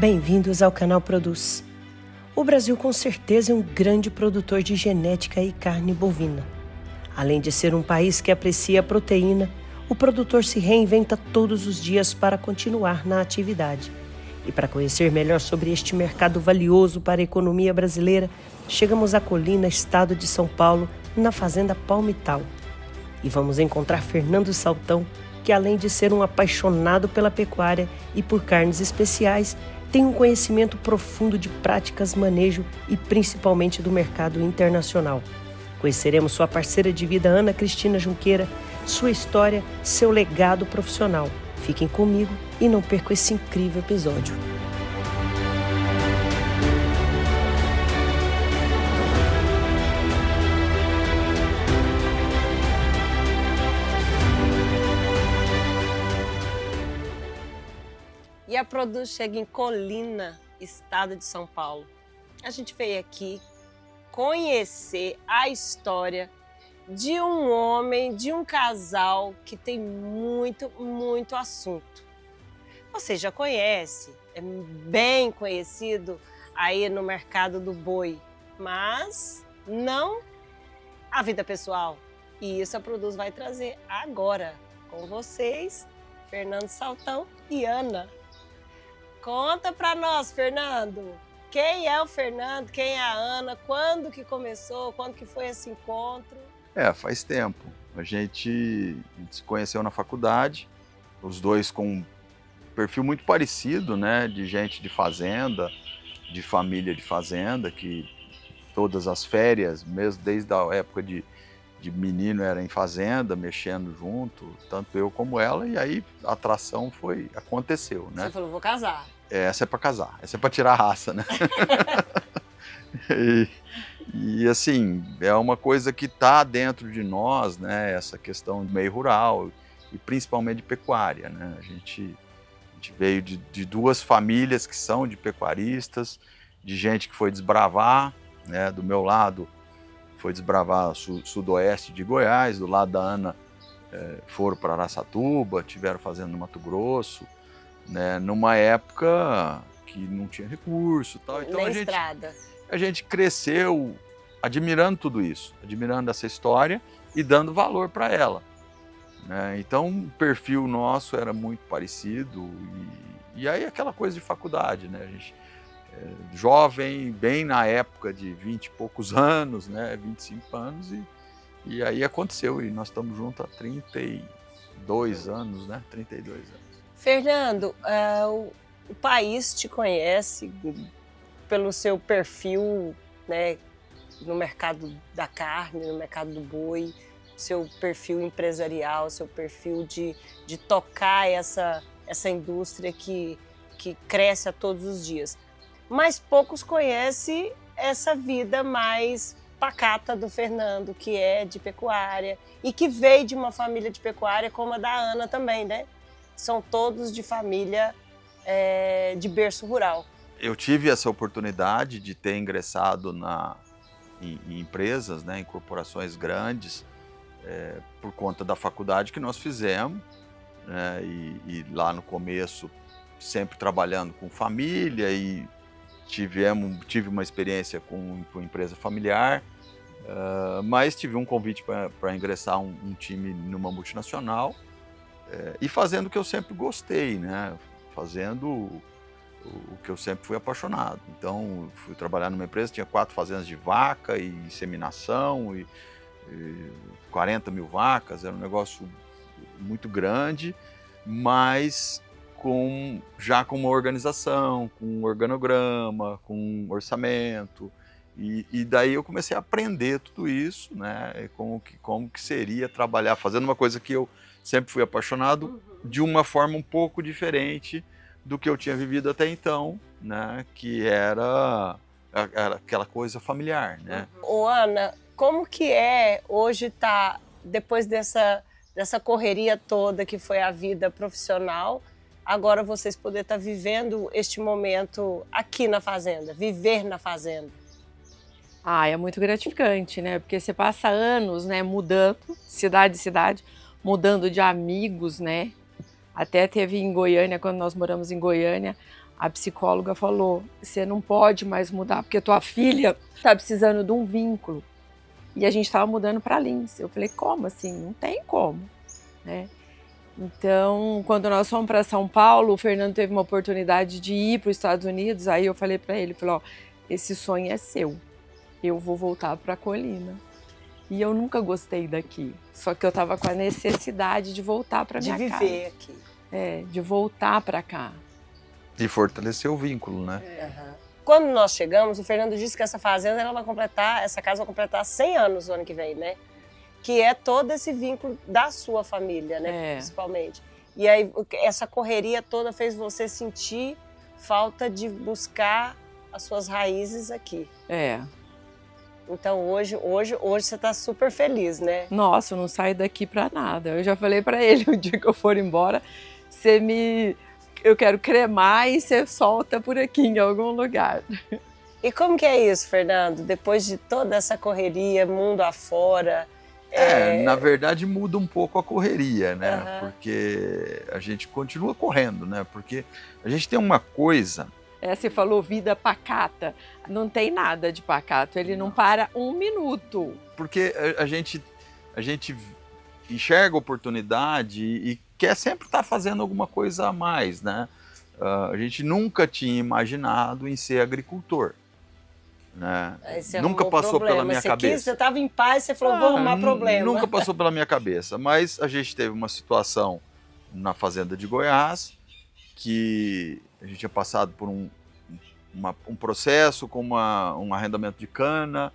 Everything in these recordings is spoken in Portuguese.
Bem-vindos ao canal Produz. O Brasil com certeza é um grande produtor de genética e carne bovina. Além de ser um país que aprecia a proteína, o produtor se reinventa todos os dias para continuar na atividade. E para conhecer melhor sobre este mercado valioso para a economia brasileira, chegamos à Colina, estado de São Paulo, na fazenda Palmital. E vamos encontrar Fernando Saltão, que além de ser um apaixonado pela pecuária e por carnes especiais, tem um conhecimento profundo de práticas, manejo e principalmente do mercado internacional. Conheceremos sua parceira de vida, Ana Cristina Junqueira, sua história, seu legado profissional. Fiquem comigo e não percam esse incrível episódio. E a Produz chega em Colina, estado de São Paulo. A gente veio aqui conhecer a história de um homem, de um casal que tem muito assunto. Você já conhece, é bem conhecido aí no mercado do boi, mas não a vida pessoal. E isso a Produz vai trazer agora com vocês, Fernando Saltão e Ana. Conta pra nós, Fernando, quem é o Fernando, quem é a Ana, quando que começou, quando que foi esse encontro? Faz tempo. A gente se conheceu na faculdade, os dois com um perfil muito parecido, né, de gente de fazenda, de família de fazenda, que todas as férias, mesmo desde a época de menino, era em fazenda, mexendo junto, tanto eu como ela, e aí a atração aconteceu, né? Você falou, vou casar. Essa é para casar, essa é para tirar a raça, né? E assim, é uma coisa que está dentro de nós, né? Essa questão do meio rural e principalmente de pecuária, né? A gente veio de duas famílias que são de pecuaristas, de gente que foi desbravar, né? Do meu lado foi desbravar sudoeste de Goiás, do lado da Ana foram para Araçatuba, tiveram fazenda no Mato Grosso, né? Numa época que não tinha recurso e tal. Então a gente cresceu admirando tudo isso, admirando essa história e dando valor para ela, né? Então o perfil nosso era muito parecido e aí aquela coisa de faculdade, né? A gente jovem, bem na época de 20 e poucos anos, né? 25 anos e aí aconteceu e nós estamos juntos há 32 anos, né? 32 anos. Fernando, o país te conhece pelo seu perfil, né, no mercado da carne, no mercado do boi, seu perfil empresarial, seu perfil de tocar essa indústria que cresce a todos os dias. Mas poucos conhecem essa vida mais pacata do Fernando, que é de pecuária e que veio de uma família de pecuária como a da Ana também, né? São todos de família de berço rural. Eu tive essa oportunidade de ter ingressado em empresas, né, em corporações grandes, por conta da faculdade que nós fizemos, né, e lá no começo sempre trabalhando com família e tive uma experiência com empresa familiar, mas tive um convite para ingressar um time numa multinacional e fazendo o que eu sempre gostei, né, fazendo o que eu sempre fui apaixonado. Então, fui trabalhar numa empresa, tinha 4 fazendas de vaca e inseminação e 40 mil vacas, era um negócio muito grande, mas já com uma organização, com um organograma, com um orçamento. E daí eu comecei a aprender tudo isso, né? Como que seria trabalhar, fazendo uma coisa que eu sempre fui apaixonado, de uma forma um pouco diferente do que eu tinha vivido até então, né? Que era aquela coisa familiar, né? Ô Ana, como que hoje depois dessa correria toda que foi a vida profissional, agora vocês poderem estar vivendo este momento aqui na fazenda, viver na fazenda? É muito gratificante, né? Porque você passa anos, né, mudando, cidade em cidade, mudando de amigos, né? Até teve em Goiânia, quando nós moramos em Goiânia, a psicóloga falou, você não pode mais mudar, porque tua filha tá precisando de um vínculo. E a gente estava mudando para Lins. Eu falei, como assim? Não tem como, né? Então, quando nós fomos para São Paulo, o Fernando teve uma oportunidade de ir para os Estados Unidos, aí eu falei para ele, ó, esse sonho é seu, eu vou voltar para Colina. E eu nunca gostei daqui, só que eu estava com a necessidade de voltar para minha casa. De viver aqui. De voltar para cá. E fortalecer o vínculo, né? Quando nós chegamos, o Fernando disse que essa fazenda, essa casa vai completar 100 anos no ano que vem, né? Que é todo esse vínculo da sua família, né? Principalmente. E aí, essa correria toda fez você sentir falta de buscar as suas raízes aqui. Então, hoje você está super feliz, né? Nossa, eu não saio daqui para nada. Eu já falei para ele, o dia que eu for embora, eu quero cremar e você solta por aqui em algum lugar. E como que é isso, Fernando? Depois de toda essa correria, mundo afora... Na verdade muda um pouco a correria, né? Porque a gente continua correndo, né? Porque a gente tem uma coisa... Você falou vida pacata, não tem nada de pacato, ele não para um minuto. Porque a gente enxerga oportunidade e quer sempre estar fazendo alguma coisa a mais, né? A gente nunca tinha imaginado em ser agricultor. Né? Nunca passou pela minha cabeça. Você estava em paz, você falou, vou arrumar problema. Nunca passou pela minha cabeça, mas a gente teve uma situação na fazenda de Goiás que a gente tinha passado por um processo com um arrendamento de cana,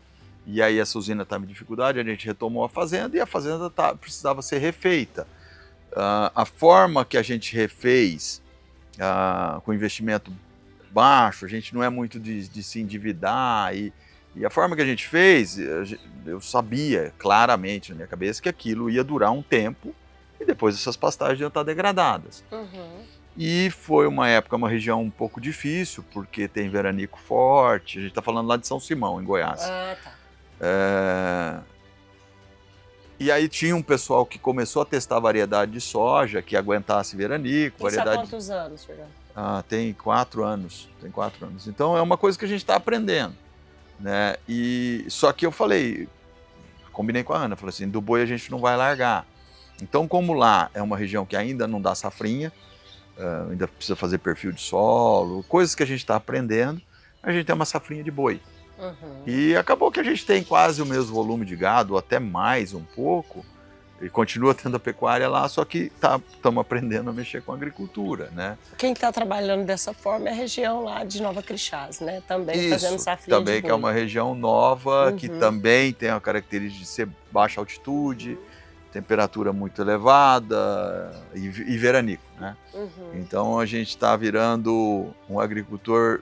e aí essa usina estava em dificuldade, a gente retomou a fazenda e a fazenda precisava ser refeita. A forma que a gente refez, com investimento baixo, a gente não é muito de se endividar, e a forma que a gente fez, eu sabia claramente na minha cabeça que aquilo ia durar um tempo e depois essas pastagens iam estar degradadas. E foi uma região um pouco difícil, porque tem veranico forte, a gente está falando lá de São Simão, em Goiás. E aí tinha um pessoal que começou a testar variedade de soja que aguentasse veranico. Isso há quantos anos, Fernando? Tem 4 anos. Então é uma coisa que a gente está aprendendo, né? Só que eu combinei com a Ana, falei assim, do boi a gente não vai largar. Então, como lá é uma região que ainda não dá safrinha, ainda precisa fazer perfil de solo, coisas que a gente está aprendendo, a gente tem uma safrinha de boi. E acabou que a gente tem quase o mesmo volume de gado, ou até mais um pouco, e continua tendo a pecuária lá, só que estamos aprendendo a mexer com a agricultura, né? Quem está trabalhando dessa forma é a região lá de Nova Crixás, né? Também fazendo safrinha também de boi. Que é uma região nova, que também tem a característica de ser baixa altitude, temperatura muito elevada e veranico, né? Então a gente está virando um agricultor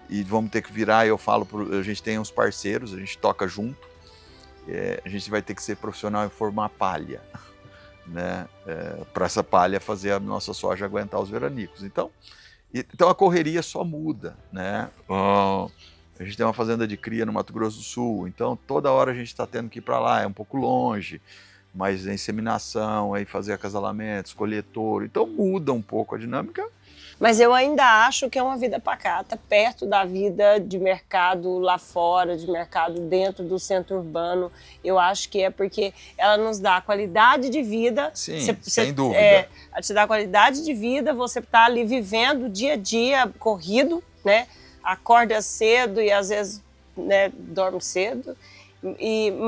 e vamos ter que virar, a gente tem uns parceiros, a gente toca junto, a gente vai ter que ser profissional em formar palha, né? Para essa palha fazer a nossa soja aguentar os veranicos. Então a correria só muda, né? A gente tem uma fazenda de cria no Mato Grosso do Sul, então toda hora a gente está tendo que ir para lá, é um pouco longe, mas a inseminação, aí fazer acasalamento, escolher touro, então muda um pouco a dinâmica. Mas eu ainda acho que é uma vida pacata, perto da vida de mercado lá fora, de mercado dentro do centro urbano. Eu acho que é porque ela nos dá qualidade de vida. Sim, sem dúvida. Ela te dá qualidade de vida, você está ali vivendo dia a dia, corrido, né? Acorda cedo e às vezes, né, dorme cedo.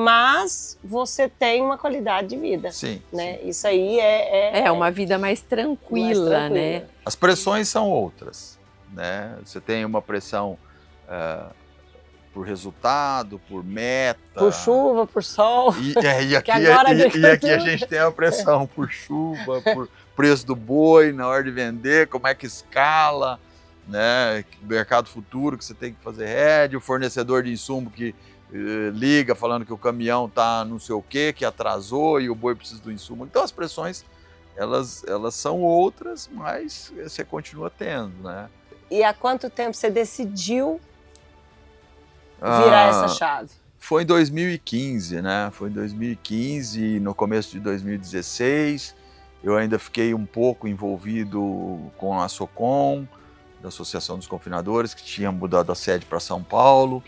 Mas você tem uma qualidade de vida. Sim. Né? Sim. Isso aí é uma vida mais tranquila, né? As pressões são outras, né? Você tem uma pressão por resultado, por meta. Por chuva, por sol. E aqui a gente tem a pressão por chuva, por preço do boi na hora de vender, como é que escala, né? Mercado futuro que você tem que fazer hedge, o fornecedor de insumo que liga falando que o caminhão tá não sei o que atrasou e o boi precisa do insumo. Então as pressões, elas são outras, mas você continua tendo, né? E há quanto tempo você decidiu virar essa chave? Foi em 2015, né? Foi em 2015, no começo de 2016, eu ainda fiquei um pouco envolvido com a Socom, da Associação dos Confinadores, que tinha mudado a sede para São Paulo.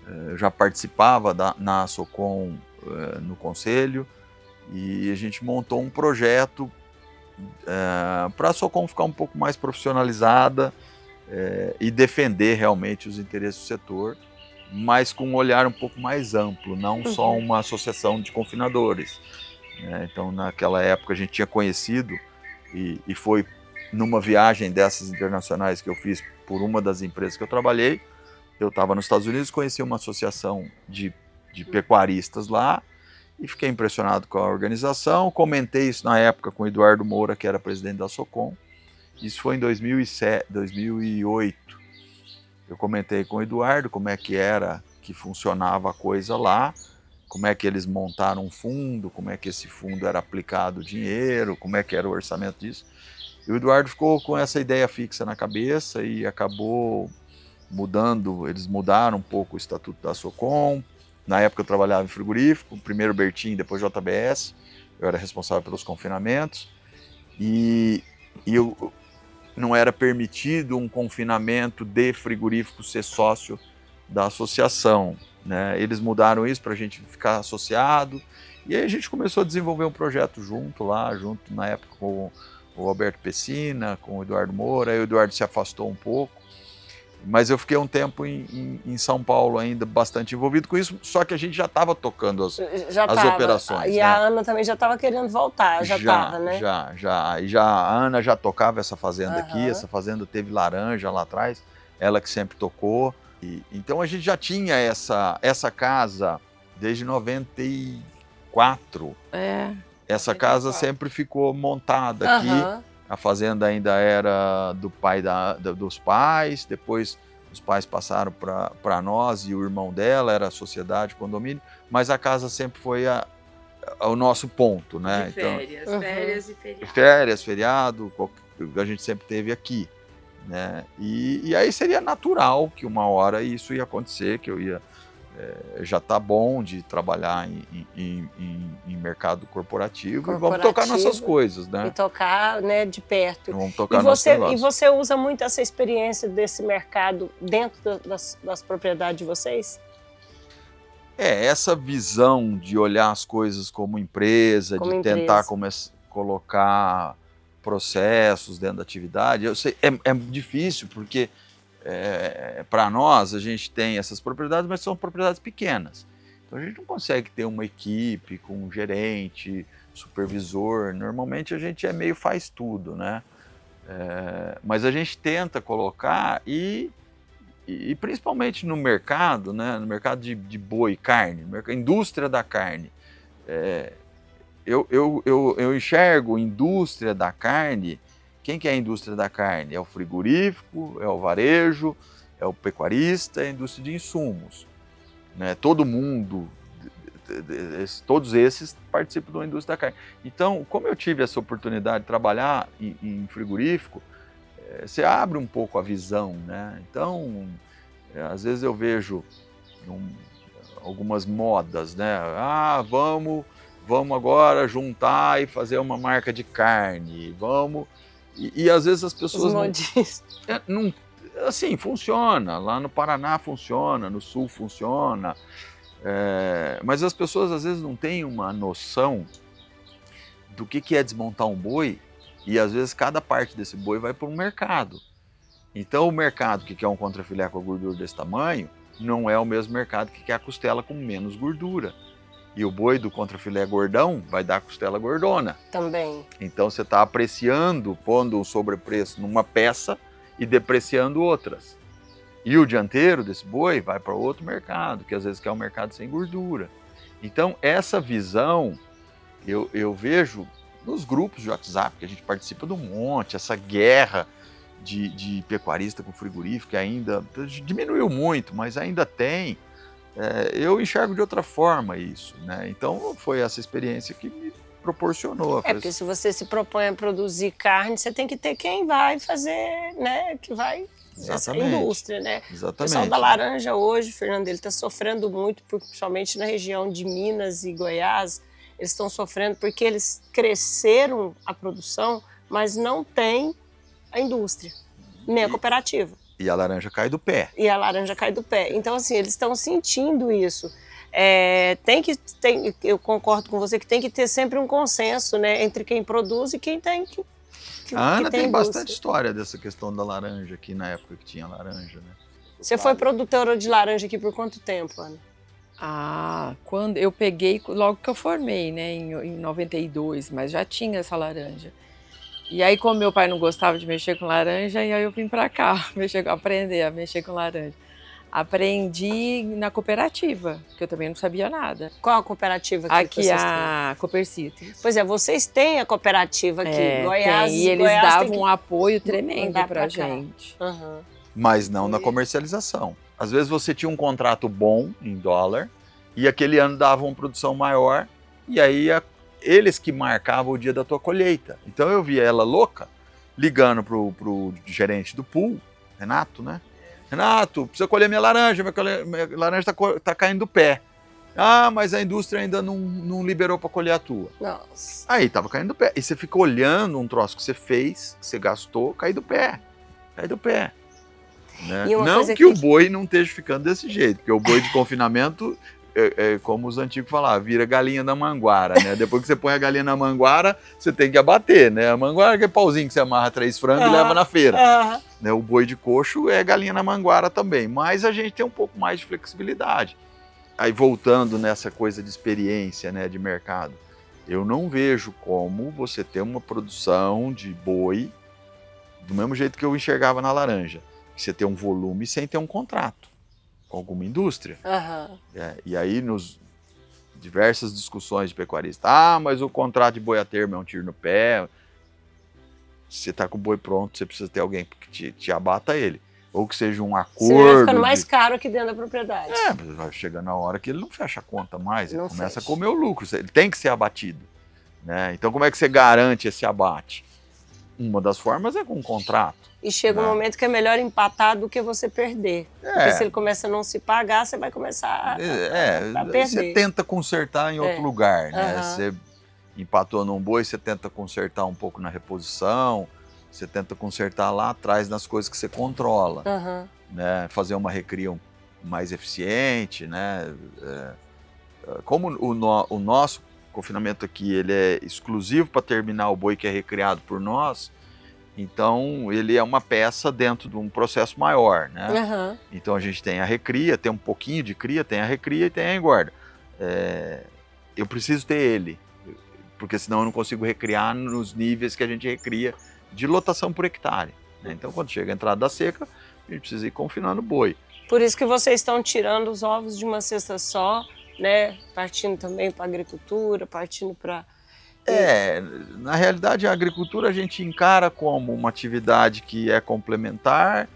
Eu já participava na Socom no conselho, e a gente montou um projeto para a Socom ficar um pouco mais profissionalizada e defender realmente os interesses do setor, mas com um olhar um pouco mais amplo, não só uma associação de confinadores. Então, naquela época, a gente tinha conhecido, e foi numa viagem dessas internacionais que eu fiz por uma das empresas que eu trabalhei. Eu estava nos Estados Unidos, conheci uma associação de pecuaristas lá e fiquei impressionado com a organização. Comentei isso na época com o Eduardo Moura, que era presidente da Socom. Isso foi em 2008. Eu comentei com o Eduardo como é que funcionava a coisa lá, como é que eles montaram um fundo, como é que esse fundo era aplicado o dinheiro, como é que era o orçamento disso. E o Eduardo ficou com essa ideia fixa na cabeça e acabou mudando. Eles mudaram um pouco o estatuto da Socom. Na época eu trabalhava em frigorífico, primeiro Bertin, depois JBS. Eu era responsável pelos confinamentos. E eu não era permitido um confinamento de frigorífico ser sócio da associação, né? Eles mudaram isso para a gente ficar associado. E aí a gente começou a desenvolver um projeto junto na época com o Alberto Pessina, com o Eduardo Moura. Aí o Eduardo se afastou um pouco, mas eu fiquei um tempo em São Paulo ainda bastante envolvido com isso, só que a gente já estava tocando as operações. E né? a Ana também já estava querendo voltar, já estava, né? Já. A Ana já tocava essa fazenda aqui, essa fazenda teve laranja lá atrás, ela que sempre tocou. Então a gente já tinha essa casa desde 94. Essa casa sempre ficou montada aqui. A fazenda ainda era do pai dos pais, depois os pais passaram para nós e o irmão dela, era a sociedade, condomínio, mas a casa sempre foi o nosso ponto, né? De férias, férias e feriado. Férias, feriado, a gente sempre teve aqui, né? E aí seria natural que uma hora isso ia acontecer, que eu ia já tá bom de trabalhar em mercado corporativo, e vamos tocar nossas coisas, né? E tocar, né, de perto. Vamos tocar nosso negócio. E você usa muito essa experiência desse mercado dentro das propriedades de vocês? Essa visão de olhar as coisas como empresa, tentar colocar processos dentro da atividade. Eu sei, é difícil, porque para nós, a gente tem essas propriedades, mas são propriedades pequenas. Então a gente não consegue ter uma equipe com um gerente, supervisor. Normalmente a gente meio faz tudo, né? Mas a gente tenta colocar e principalmente no mercado, né? No mercado de boi e carne, indústria da carne. Eu enxergo indústria da carne. Quem que é a indústria da carne? É o frigorífico, é o varejo, é o pecuarista, é a indústria de insumos. Né? Todo mundo, todos esses participam da indústria da carne. Então, como eu tive essa oportunidade de trabalhar em frigorífico, você abre um pouco a visão, né? Então, às vezes eu vejo algumas modas, né? Vamos agora juntar e fazer uma marca de carne, vamos... E às vezes as pessoas não... Assim, funciona. Lá no Paraná funciona, no Sul funciona. Mas as pessoas às vezes não têm uma noção do que é desmontar um boi, e às vezes cada parte desse boi vai para um mercado. Então o mercado que quer um contrafilé com a gordura desse tamanho não é o mesmo mercado que quer a costela com menos gordura. E o boi do contrafilé gordão vai dar costela gordona. Também. Então você está apreciando, pondo um sobrepreço numa peça e depreciando outras. E o dianteiro desse boi vai para outro mercado, que às vezes quer um mercado sem gordura. Então essa visão eu vejo nos grupos de WhatsApp, que a gente participa de um monte, essa guerra de pecuarista com frigorífico, que ainda diminuiu muito, mas ainda tem. Eu enxergo de outra forma isso, né? Então foi essa experiência que me proporcionou. Porque se você se propõe a produzir carne, você tem que ter quem vai fazer, né? Que vai essa indústria, né? Exatamente. O pessoal da laranja hoje, Fernando, ele está sofrendo muito, principalmente na região de Minas e Goiás. Eles estão sofrendo porque eles cresceram a produção, mas não tem a indústria. Minha cooperativa. E a laranja cai do pé. E a laranja cai do pé. Então, assim, eles estão sentindo isso. Eu concordo com você que tem que ter sempre um consenso, né, entre quem produz e quem tem que A Ana tem indústria. bastante história dessa questão da laranja aqui, na época que tinha laranja, né? Você foi produtora de laranja aqui por quanto tempo, Ana? Quando eu peguei, logo que eu formei, né, em 92, mas já tinha essa laranja. E aí, como meu pai não gostava de mexer com laranja, e aí eu vim para cá aprender a mexer com laranja. Aprendi na cooperativa, que eu também não sabia nada. Qual a cooperativa que Aqui vocês a Copercitos. Pois é, vocês têm a cooperativa aqui. Goiás, tem, e eles Goiás davam tem que um apoio tremendo mandar pra cá. gente. Uhum. Mas não na comercialização. Às vezes você tinha um contrato bom em dólar e aquele ano dava uma produção maior e aí eles que marcavam o dia da tua colheita. Então eu via ela louca ligando pro gerente do pool, Renato, né? Renato, precisa colher minha laranja laranja tá caindo do pé. Ah, mas a indústria ainda não liberou para colher a tua. Nossa. Aí tava caindo do pé. E você fica olhando um troço que você fez, que você gastou, cair do pé. Cai do pé. Né? Não que o boi não esteja ficando desse jeito, porque o boi de confinamento, como os antigos falavam, vira galinha da manguara, né? Depois que você põe a galinha na manguara, você tem que abater, né? A manguara é aquele pauzinho que você amarra 3 frangos e leva na feira. Né? O boi de coxo é galinha na manguara também, mas a gente tem um pouco mais de flexibilidade. Aí voltando nessa coisa de experiência, né, de mercado, eu não vejo como você ter uma produção de boi do mesmo jeito que eu enxergava na laranja. Você ter um volume sem ter um contrato com alguma indústria. Uhum. E aí, nos diversas discussões de pecuarista, mas o contrato de boi a termo é um tiro no pé. Você está com o boi pronto, você precisa ter alguém que te abata ele. Ou que seja um acordo. Você vai ficando mais caro aqui dentro da propriedade. Vai chegando a hora que ele não fecha a conta mais, ele começa fecha. a comer o lucro, ele tem que ser abatido. Né? Então, como é que você garante esse abate? Uma das formas é com um contrato. E chega um momento que é melhor empatar do que você perder. Porque se ele começa a não se pagar, você vai começar a perder. Você tenta consertar em outro lugar. Né? Você empatou num boi, você tenta consertar um pouco na reposição, você tenta consertar lá atrás nas coisas que você controla. Né? Fazer uma recria mais eficiente. Né? Como o nosso confinamento aqui ele é exclusivo para terminar o boi que é recriado por nós, então ele é uma peça dentro de um processo maior, né? Então a gente tem a recria, tem um pouquinho de cria, tem a recria e tem a engorda. Eu preciso ter ele, porque senão eu não consigo recriar nos níveis que a gente recria de lotação por hectare. Né? Então quando chega a entrada da seca, a gente precisa ir confinando o boi. Por isso que vocês estão tirando os ovos de uma cesta só, né? Partindo também para a agricultura, partindo para... Na realidade a agricultura a gente encara como uma atividade que é complementar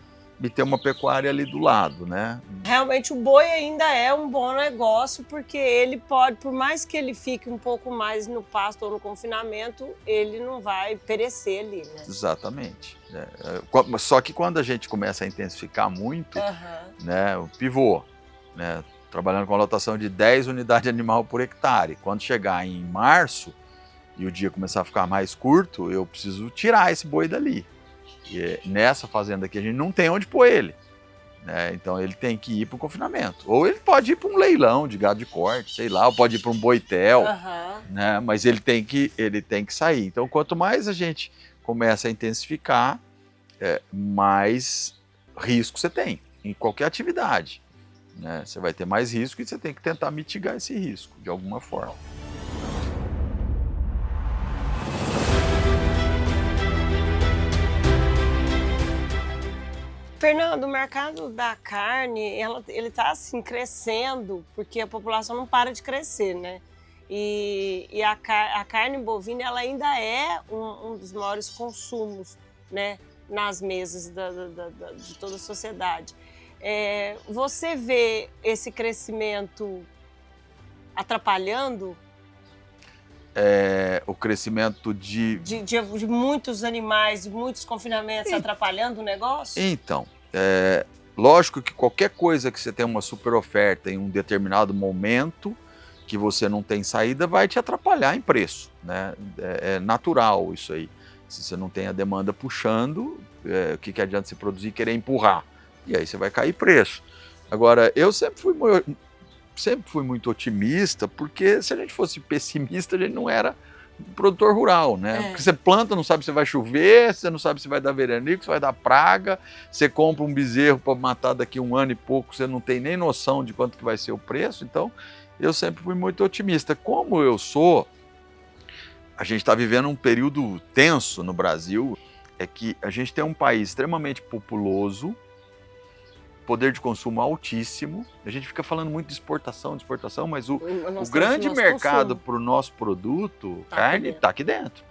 e ter uma pecuária ali do lado, né? Realmente o boi ainda é um bom negócio, porque ele pode, por mais que ele fique um pouco mais no pasto ou no confinamento, ele não vai perecer ali, né? Exatamente. Só que quando a gente começa a intensificar muito, né, o pivô, né, trabalhando com a lotação de 10 unidades de animal por hectare, quando chegar em março e o dia começar a ficar mais curto, eu preciso tirar esse boi dali. E nessa fazenda aqui a gente não tem onde pôr ele. Né? Então ele tem que ir para o confinamento. Ou ele pode ir para um leilão de gado de corte, sei lá, ou pode ir para um boitel, né? Mas ele tem que sair. Então quanto mais a gente começa a intensificar, mais risco você tem em qualquer atividade. Né? Você vai ter mais risco e você tem que tentar mitigar esse risco de alguma forma. Fernando, o mercado da carne, ele está assim, crescendo, porque a população não para de crescer, né? E a carne bovina ela ainda é um dos maiores consumos, né, nas mesas de toda a sociedade. Você vê esse crescimento atrapalhando? O crescimento de muitos animais, de muitos confinamentos atrapalhando o negócio? Então, lógico que qualquer coisa que você tem uma super oferta em um determinado momento que você não tem saída vai te atrapalhar em preço, né? É natural isso aí. Se você não tem a demanda puxando, o que adianta você produzir e querer empurrar? E aí você vai cair preço. Agora, eu sempre fui muito otimista, porque se a gente fosse pessimista, a gente não era produtor rural, né? Porque você planta, não sabe se vai chover, você não sabe se vai dar veranico, se vai dar praga, você compra um bezerro para matar daqui 1 ano e pouco, você não tem nem noção de quanto que vai ser o preço. Então, eu sempre fui muito otimista. Como eu sou, a gente está vivendo um período tenso no Brasil, é que a gente tem um país extremamente populoso, poder de consumo altíssimo. A gente fica falando muito de exportação, mas o grande mercado para o nosso produto, carne, está aqui dentro.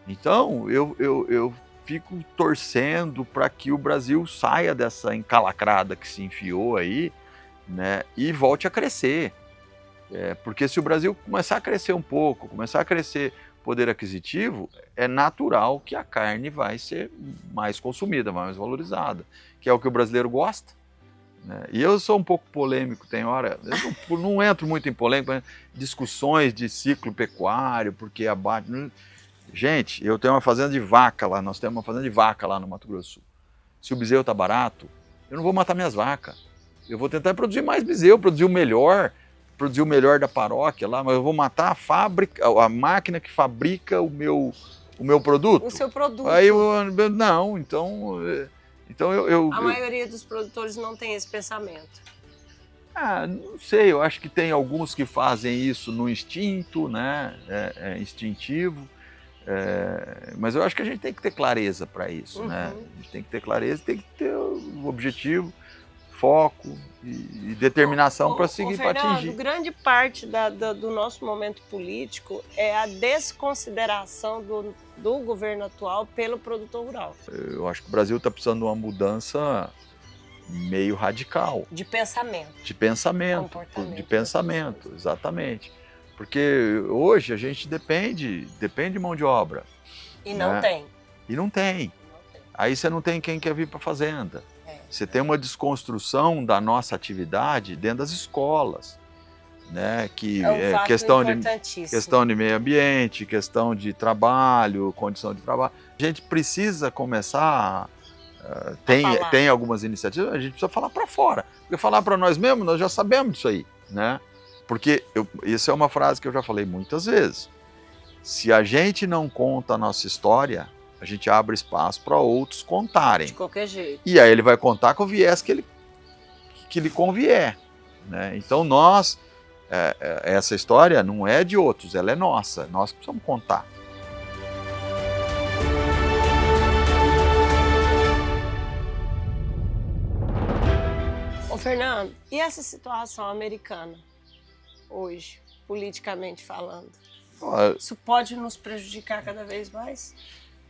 Então, eu fico torcendo para que o Brasil saia dessa encalacrada que se enfiou aí, né, e volte a crescer. Porque se o Brasil começar a crescer um pouco, começar a crescer poder aquisitivo, é natural que a carne vai ser mais consumida, mais valorizada, que é o que o brasileiro gosta. E eu sou um pouco polêmico, tem hora, eu não entro muito em polêmica, discussões de ciclo pecuário, porque abate. Gente, eu tenho uma fazenda de vaca lá, nós temos uma fazenda de vaca lá no Mato Grosso do Sul. Se o bezerro está barato, eu não vou matar minhas vacas. Eu vou tentar produzir mais bezerro, produzir o melhor da paróquia lá, mas eu vou matar a fábrica, a máquina que fabrica o meu produto. O seu produto. Aí não, então a maioria dos produtores não tem esse pensamento. Não sei, eu acho que tem alguns que fazem isso no instinto, né? É instintivo, mas eu acho que a gente tem que ter clareza para isso, né? A gente tem que ter clareza, tem que ter o objetivo, foco e determinação para seguir, para atingir. Grande parte do nosso momento político é a desconsideração do governo atual pelo produtor rural. Eu acho que o Brasil está precisando de uma mudança meio radical. De pensamento. De pensamento, exatamente. Porque hoje a gente depende de mão de obra. E não tem. E não tem. Aí você não tem quem quer vir para a fazenda. Você tem uma desconstrução da nossa atividade dentro das escolas, né? Que é questão de meio ambiente, questão de trabalho, condição de trabalho. A gente precisa começar, tem algumas iniciativas, a gente precisa falar para fora. Porque falar para nós mesmos, nós já sabemos disso aí, né? Porque isso é uma frase que eu já falei muitas vezes. Se a gente não conta a nossa história, a gente abre espaço para outros contarem. De qualquer jeito. E aí ele vai contar com o viés que lhe convier, né? Então essa história não é de outros, ela é nossa. Nós precisamos contar. Ô Fernando, e essa situação americana hoje, politicamente falando? Isso pode nos prejudicar cada vez mais?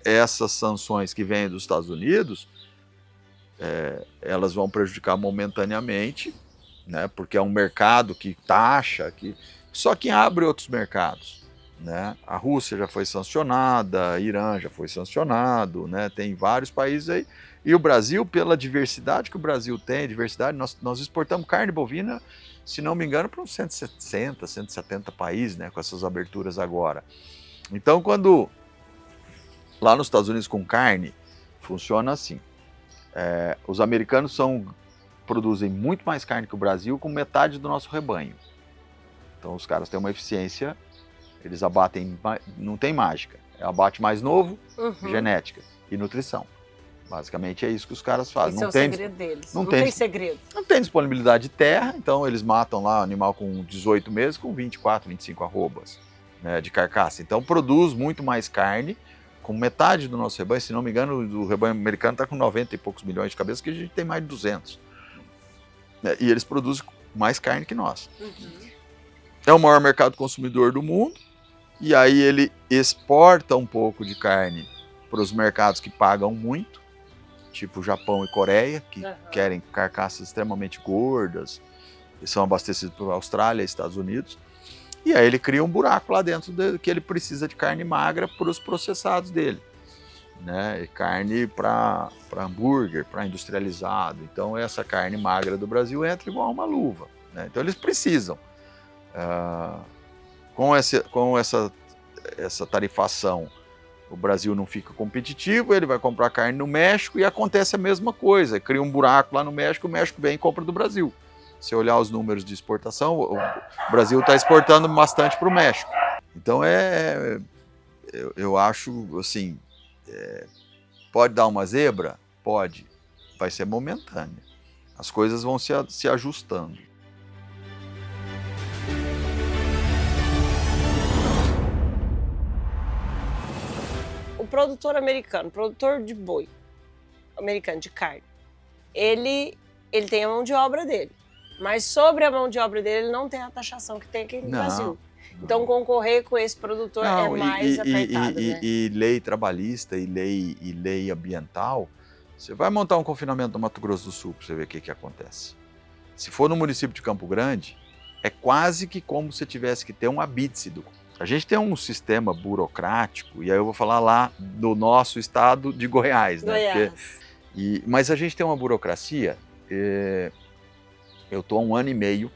Essas sanções que vêm dos Estados Unidos, elas vão prejudicar momentaneamente, né? Porque é um mercado que taxa, só que abre outros mercados, né? A Rússia já foi sancionada, a Irã já foi sancionado, né? Tem vários países aí. E o Brasil, pela diversidade que o Brasil tem, nós exportamos carne bovina, se não me engano, para uns 160, 170 países, né? Com essas aberturas agora. Então, quando lá nos Estados Unidos com carne, funciona assim. Os americanos produzem muito mais carne que o Brasil com metade do nosso rebanho. Então os caras têm uma eficiência, eles abatem, não tem mágica. Abate mais novo, genética e nutrição. Basicamente é isso que os caras fazem. Esse é o segredo deles. Não tem segredo. Não tem disponibilidade de terra, então eles matam lá o animal com 18 meses com 24, 25 arrobas, né, de carcaça. Então produz muito mais carne, com metade do nosso rebanho. Se não me engano, o rebanho americano está com 90 e poucos milhões de cabeças, que a gente tem mais de 200. E eles produzem mais carne que nós. É o maior mercado consumidor do mundo, e aí ele exporta um pouco de carne para os mercados que pagam muito, tipo Japão e Coreia, que querem carcaças extremamente gordas, e são abastecidos por Austrália e Estados Unidos. E aí ele cria um buraco lá dentro que ele precisa de carne magra para os processados dele, né? E carne para hambúrguer, para industrializado. Então essa carne magra do Brasil entra igual uma luva, né? Então eles precisam. Com essa tarifação, o Brasil não fica competitivo, ele vai comprar carne no México e acontece a mesma coisa. Cria um buraco lá no México, o México vem e compra do Brasil. Se olhar os números de exportação, o Brasil está exportando bastante para o México. Então eu acho assim, pode dar uma zebra? Pode. Vai ser momentânea. As coisas vão se ajustando. O produtor americano, produtor de boi americano, de carne, ele tem a mão de obra dele. Mas sobre a mão de obra dele, ele não tem a taxação que tem aqui no Brasil. Então, concorrer com esse produtor é mais apertado, né? E lei trabalhista e lei ambiental, você vai montar um confinamento no Mato Grosso do Sul para você ver o que acontece. Se for no município de Campo Grande, é quase que como se tivesse que ter um abítido. A gente tem um sistema burocrático, e aí eu vou falar lá do nosso estado de Goiás, né? Mas a gente tem uma burocracia, eu estou há 1 ano e meio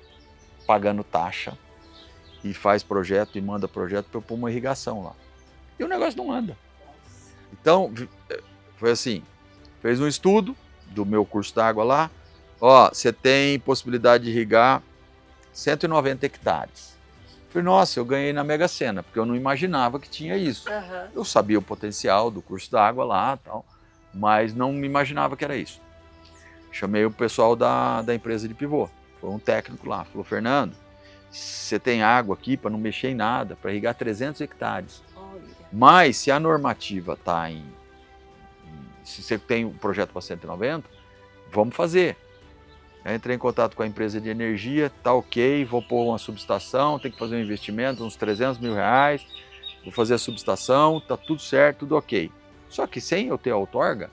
pagando taxa e faz projeto e manda projeto para eu pôr uma irrigação lá. E o negócio não anda. Então, foi assim, fez um estudo do meu curso d'água lá, ó, você tem possibilidade de irrigar 190 hectares. Falei, nossa, eu ganhei na Mega Sena, porque eu não imaginava que tinha isso. Uhum. Eu sabia o potencial do curso d'água lá, tal, mas não me imaginava que era isso. Chamei o pessoal da empresa de pivô, foi um técnico lá, falou, Fernando, você tem água aqui para não mexer em nada, para irrigar 300 hectares. Olha. Mas se a normativa está se você tem um projeto para 190, vamos fazer. Eu entrei em contato com a empresa de energia, tá ok, vou pôr uma subestação, tem que fazer um investimento, uns 300 mil reais, vou fazer a subestação, tá tudo certo, tudo ok. Só que sem eu ter a outorga,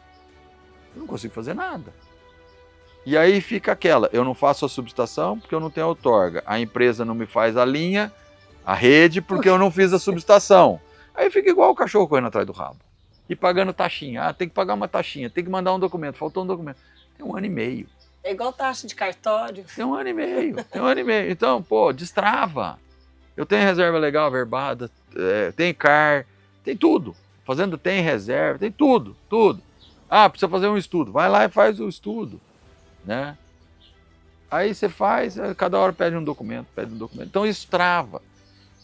eu não consigo fazer nada. E aí fica aquela, eu não faço a subestação porque eu não tenho a outorga, a empresa não me faz a linha, a rede, porque eu não fiz a subestação. Aí fica igual o cachorro correndo atrás do rabo. E pagando taxinha, tem que pagar uma taxinha, tem que mandar um documento, faltou um documento. Tem 1 ano e meio. É igual taxa de cartório. Tem 1 ano e meio, tem 1 ano e meio. Então, pô, destrava. Eu tenho reserva legal averbada, tem CAR, tem tudo. Fazenda tem reserva, tem tudo, tudo. Ah, precisa fazer um estudo. Vai lá e faz o estudo, né? Aí você faz, cada hora pede um documento, Então isso trava.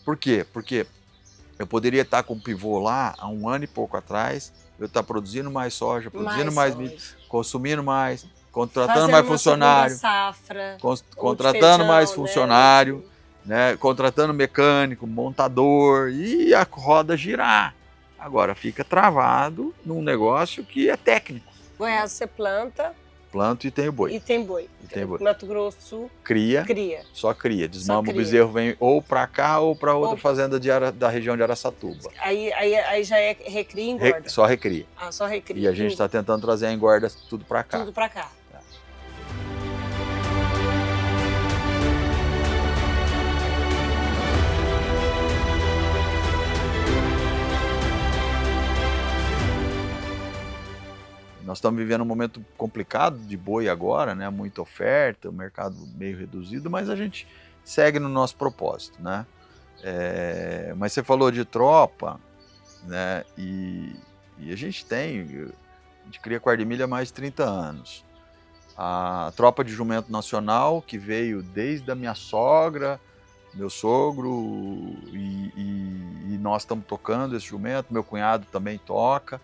Por quê? Porque eu poderia estar com o pivô lá há 1 ano e pouco atrás, eu estar produzindo mais soja, produzindo mais milho, consumindo mais, contratando mais funcionário, safra, contratando feijão, mais funcionário, né? Contratando mecânico, montador e a roda girar. Agora fica travado num negócio que é técnico. Goiás você planta. Planto e tenho boi. E tem boi. Mato Grosso cria. Só cria. Desmama o bezerro, vem ou para cá ou para outra fazenda da região de Araçatuba. Aí já é recria e engorda? Só recria. Ah, só recria. E a gente está tentando trazer a engorda tudo para cá. Tudo para cá. Nós estamos vivendo um momento complicado de boi agora, né? Muita oferta, o mercado meio reduzido, mas a gente segue no nosso propósito, né? Mas você falou de tropa, né? E a gente cria quarta de milha há mais de 30 anos. A tropa de jumento nacional, que veio desde a minha sogra, meu sogro, e nós estamos tocando esse jumento, meu cunhado também toca.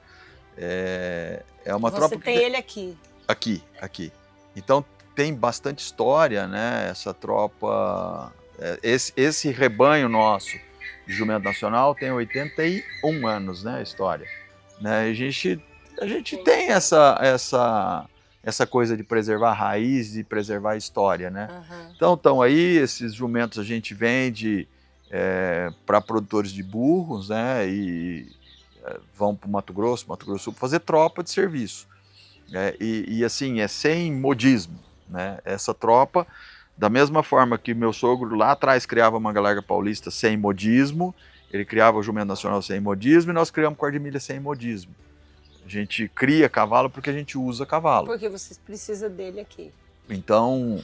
É uma tropa. Você tem ele aqui? Aqui. Então tem bastante história, né? Essa tropa, esse rebanho nosso de jumento nacional tem 81 anos, né? A história, né? A gente tem essa coisa de preservar a raiz, de preservar a história, né? Uhum. Então estão aí esses jumentos, a gente vende para produtores de burros, né? E vão para o Mato Grosso do Sul, fazer tropa de serviço. E assim, é sem modismo, né? Essa tropa, da mesma forma que meu sogro lá atrás criava manga larga paulista sem modismo, ele criava o jumento nacional sem modismo, e nós criamos quarta de milha sem modismo. A gente cria cavalo porque a gente usa cavalo. Porque vocês precisam dele aqui. Então,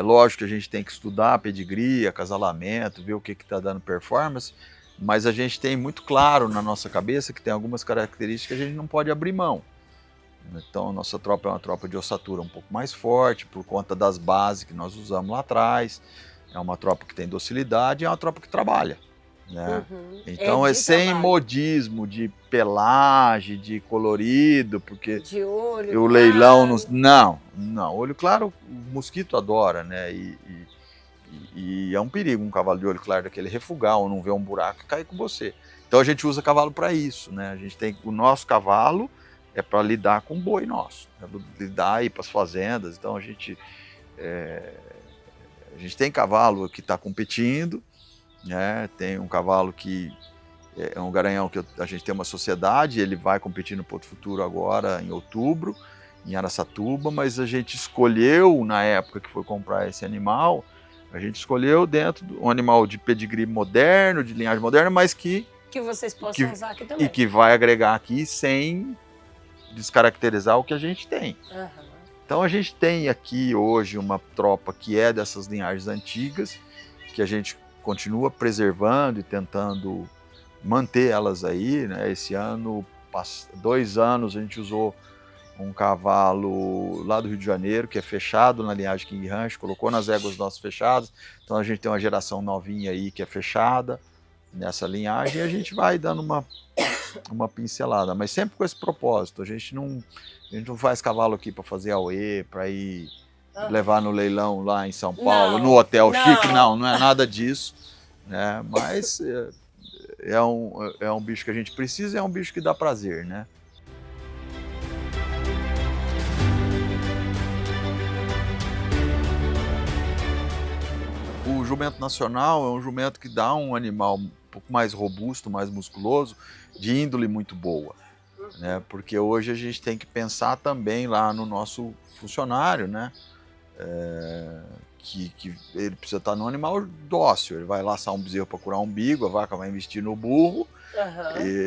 lógico que a gente tem que estudar pedigree, acasalamento, ver o que está dando performance, mas a gente tem muito claro na nossa cabeça que tem algumas características que a gente não pode abrir mão. Então, a nossa tropa é uma tropa de ossatura um pouco mais forte, por conta das bases que nós usamos lá atrás. É uma tropa que tem docilidade, é uma tropa que trabalha. Né? Então, é sem trabalho. modismo de pelagem, de colorido, porque De olho o claro. leilão... Não, olho claro o mosquito adora, né? E é um perigo um cavalo de olho claro daquele refugar ou não ver um buraco e cair com você. Então, a gente usa cavalo para isso, né? A gente tem o nosso cavalo é para lidar com o boi nosso, né? Lidar aí para as fazendas. Então a gente tem cavalo que está competindo, né? Tem um cavalo que é um garanhão que a gente tem uma sociedade, ele vai competir no Porto Futuro agora em outubro, em Araçatuba, mas a gente escolheu na época que foi comprar esse animal, a gente escolheu dentro de um animal de pedigree moderno, de linhagem moderna, mas que vocês possam usar aqui também. E que vai agregar aqui sem descaracterizar o que a gente tem. Então a gente tem aqui hoje uma tropa que é dessas linhagens antigas, que a gente continua preservando e tentando manter elas aí, né? Esse ano, 2 anos, a gente usou um cavalo lá do Rio de Janeiro, que é fechado na linhagem King Ranch, colocou nas éguas nossas fechadas. Então a gente tem uma geração novinha aí que é fechada nessa linhagem e a gente vai dando uma pincelada, mas sempre com esse propósito. A gente não faz cavalo aqui para fazer auê, para ir levar no leilão lá em São Paulo, no hotel chique, não é nada disso, né? Mas é um bicho que a gente precisa, é um bicho que dá prazer, né? O jumento nacional é um jumento que dá um animal um pouco mais robusto, mais musculoso, de índole muito boa, né? Porque hoje a gente tem que pensar também lá no nosso funcionário, né? Que ele precisa estar num animal dócil, ele vai laçar um bezerro para curar um umbigo, a vaca vai investir no burro,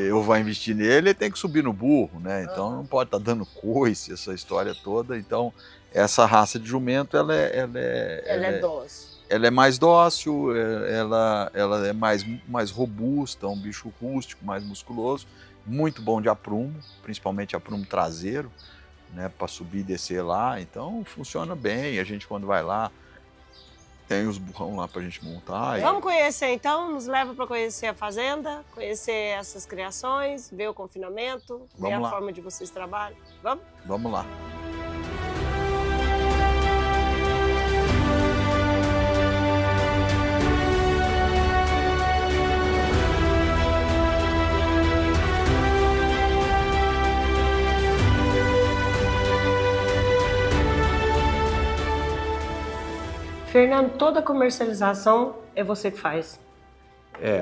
eu vou investir nele, ele tem que subir no burro, né? Então não pode estar dando coice, essa história toda. Então essa raça de jumento, ela é dócil. Ela é mais dócil, ela é mais robusta, um bicho rústico, mais musculoso, muito bom de aprumo, principalmente aprumo traseiro, né, para subir e descer lá. Então funciona bem. A gente, quando vai lá, tem os burrão lá para a gente montar. Vamos conhecer então, nos leva para conhecer a fazenda, conhecer essas criações, ver o confinamento, ver a forma de vocês trabalham. Vamos? Vamos lá. Fernando, toda a comercialização é você que faz?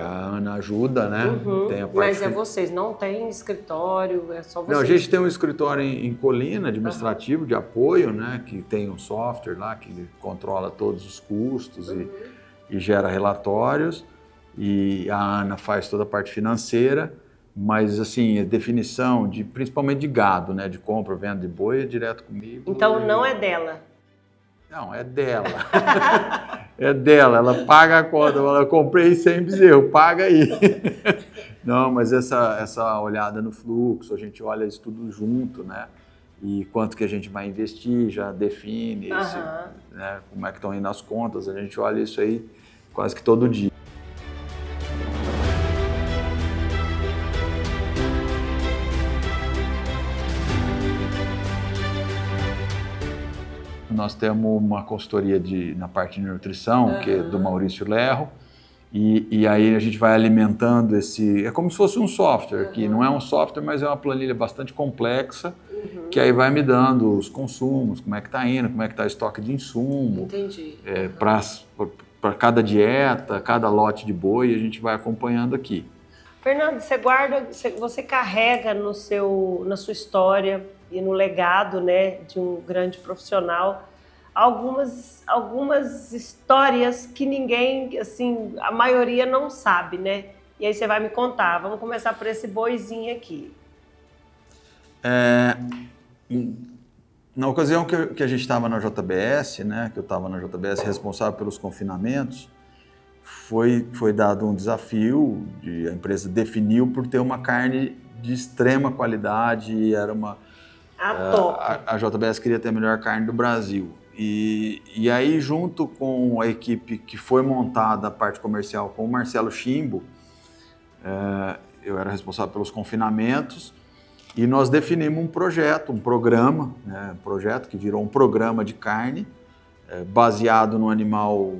A Ana ajuda, né? Tem a parte mas é vocês, não tem escritório, é só vocês? Não, a gente tem um escritório em Colina, administrativo, de apoio, né? Que tem um software lá que controla todos os custos e gera relatórios. E a Ana faz toda a parte financeira, mas assim, a definição, principalmente de gado, né? De compra, venda de boi, é direto comigo. Então não é dela? Não, é dela. É dela, ela paga a conta. Eu comprei 100 bezerros, paga aí. Não, mas essa olhada no fluxo, a gente olha isso tudo junto, né? E quanto que a gente vai investir, já define, né? Como é que estão indo as contas, a gente olha isso aí quase que todo dia. Nós temos uma consultoria na parte de nutrição, que é do Maurício Lerro, e aí a gente vai alimentando é como se fosse um software, que não é um software, mas é uma planilha bastante complexa, que aí vai me dando os consumos, como é que está indo, como é que está o estoque de insumo. Entendi. Para cada dieta, cada lote de boi, a gente vai acompanhando aqui. Fernando, você carrega na sua história e no legado, né, de um grande profissional, algumas histórias que ninguém, assim, a maioria não sabe, né? E aí você vai me contar. Vamos começar por esse boizinho aqui. Na ocasião que a gente estava na JBS, né, que eu estava na JBS responsável pelos confinamentos, foi dado um desafio, a empresa definiu por ter uma carne de extrema qualidade, e era a JBS queria ter a melhor carne do Brasil. E aí, junto com a equipe que foi montada, a parte comercial, com o Marcelo Chimbo, eu era responsável pelos confinamentos, e nós definimos um projeto, um programa, né, um projeto que virou um programa de carne, baseado no animal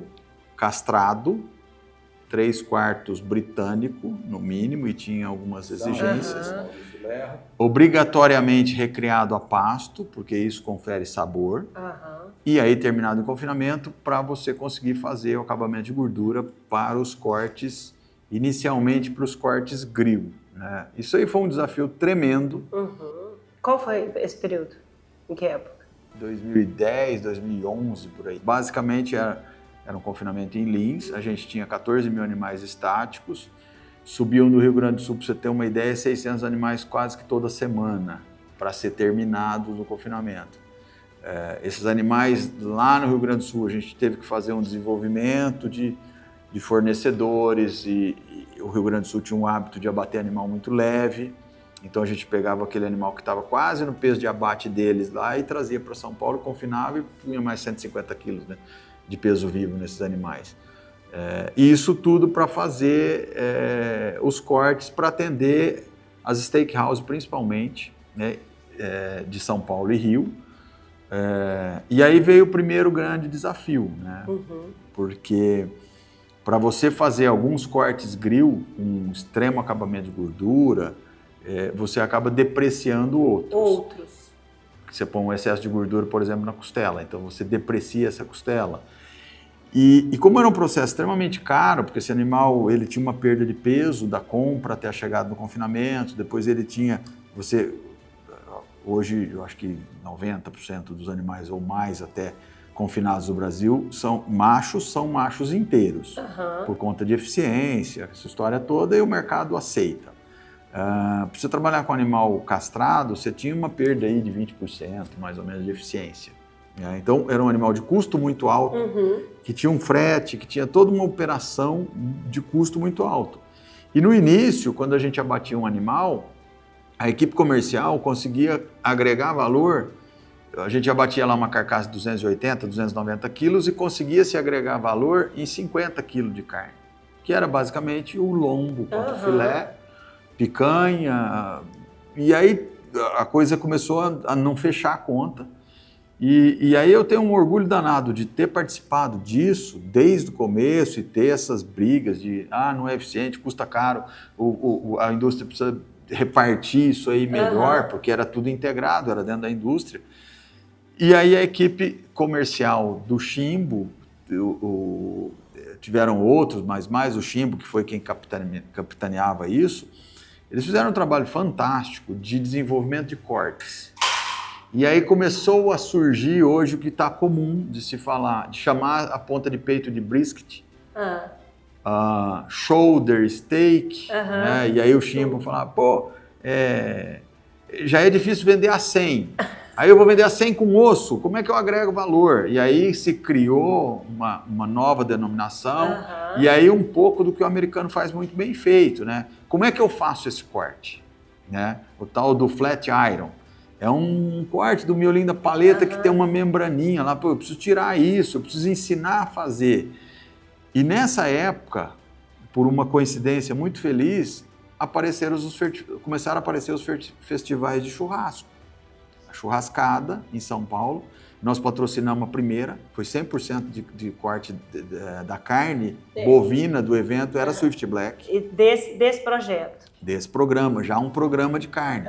castrado, 3/4 britânico, no mínimo, e tinha algumas exigências. Obrigatoriamente recriado a pasto, porque isso confere sabor. E aí, terminado em confinamento, para você conseguir fazer o acabamento de gordura para os cortes, inicialmente para os cortes grill, né? Isso aí foi um desafio tremendo. Qual foi esse período? Em que época? 2010, 2011, por aí. Basicamente era um confinamento em Lins, a gente tinha 14 mil animais estáticos, subiam do Rio Grande do Sul, para você ter uma ideia, 600 animais quase que toda semana, para ser terminados no confinamento. Esses animais lá no Rio Grande do Sul, a gente teve que fazer um desenvolvimento de fornecedores, e o Rio Grande do Sul tinha um hábito de abater animal muito leve, então a gente pegava aquele animal que estava quase no peso de abate deles lá e trazia para São Paulo, confinava e punha mais 150 quilos, né, de peso vivo nesses animais. E isso tudo para fazer os cortes para atender as steakhouses principalmente, né, de São Paulo e Rio. E aí veio o primeiro grande desafio, né? Porque para você fazer alguns cortes grill com extremo acabamento de gordura, você acaba depreciando outros. Você põe um excesso de gordura, por exemplo, na costela, então você deprecia essa costela. E como era um processo extremamente caro, porque esse animal ele tinha uma perda de peso da compra até a chegada do confinamento, depois ele tinha, hoje eu acho que 90% dos animais ou mais até confinados do Brasil são machos inteiros, por conta de eficiência, essa história toda, e o mercado aceita. Para você trabalhar com animal castrado, você tinha uma perda aí de 20% mais ou menos de eficiência. Então, era um animal de custo muito alto, que tinha um frete, que tinha toda uma operação de custo muito alto. E no início, quando a gente abatia um animal, a equipe comercial conseguia agregar valor. A gente abatia lá uma carcaça de 280, 290 quilos e conseguia se agregar valor em 50 quilos de carne, que era basicamente o lombo, o filé, picanha. E aí a coisa começou a não fechar a conta. E aí eu tenho um orgulho danado de ter participado disso desde o começo e ter essas brigas de não é eficiente, custa caro, a indústria precisa repartir isso aí melhor, porque era tudo integrado, era dentro da indústria. E aí a equipe comercial do Chimbo, tiveram outros, mas mais o Chimbo, que foi quem capitaneava isso, eles fizeram um trabalho fantástico de desenvolvimento de cortes. E aí começou a surgir hoje o que está comum de se falar, de chamar a ponta de peito de brisket, shoulder steak, né? E aí o Chimbo falava, já é difícil vender a 100, aí eu vou vender a 100 com osso, como é que eu agrego valor? E aí se criou uma nova denominação, e aí um pouco do que o americano faz muito bem feito, né? Como é que eu faço esse corte? Né? O tal do flat iron. É um corte do miolinho da paleta que tem uma membraninha lá. Eu preciso tirar isso, eu preciso ensinar a fazer. E nessa época, por uma coincidência muito feliz, começaram a aparecer os festivais de churrasco. A churrascada em São Paulo. Nós patrocinamos a primeira, foi 100% de corte da carne bovina do evento, era Swift Black. E desse projeto? Desse programa, já um programa de carne.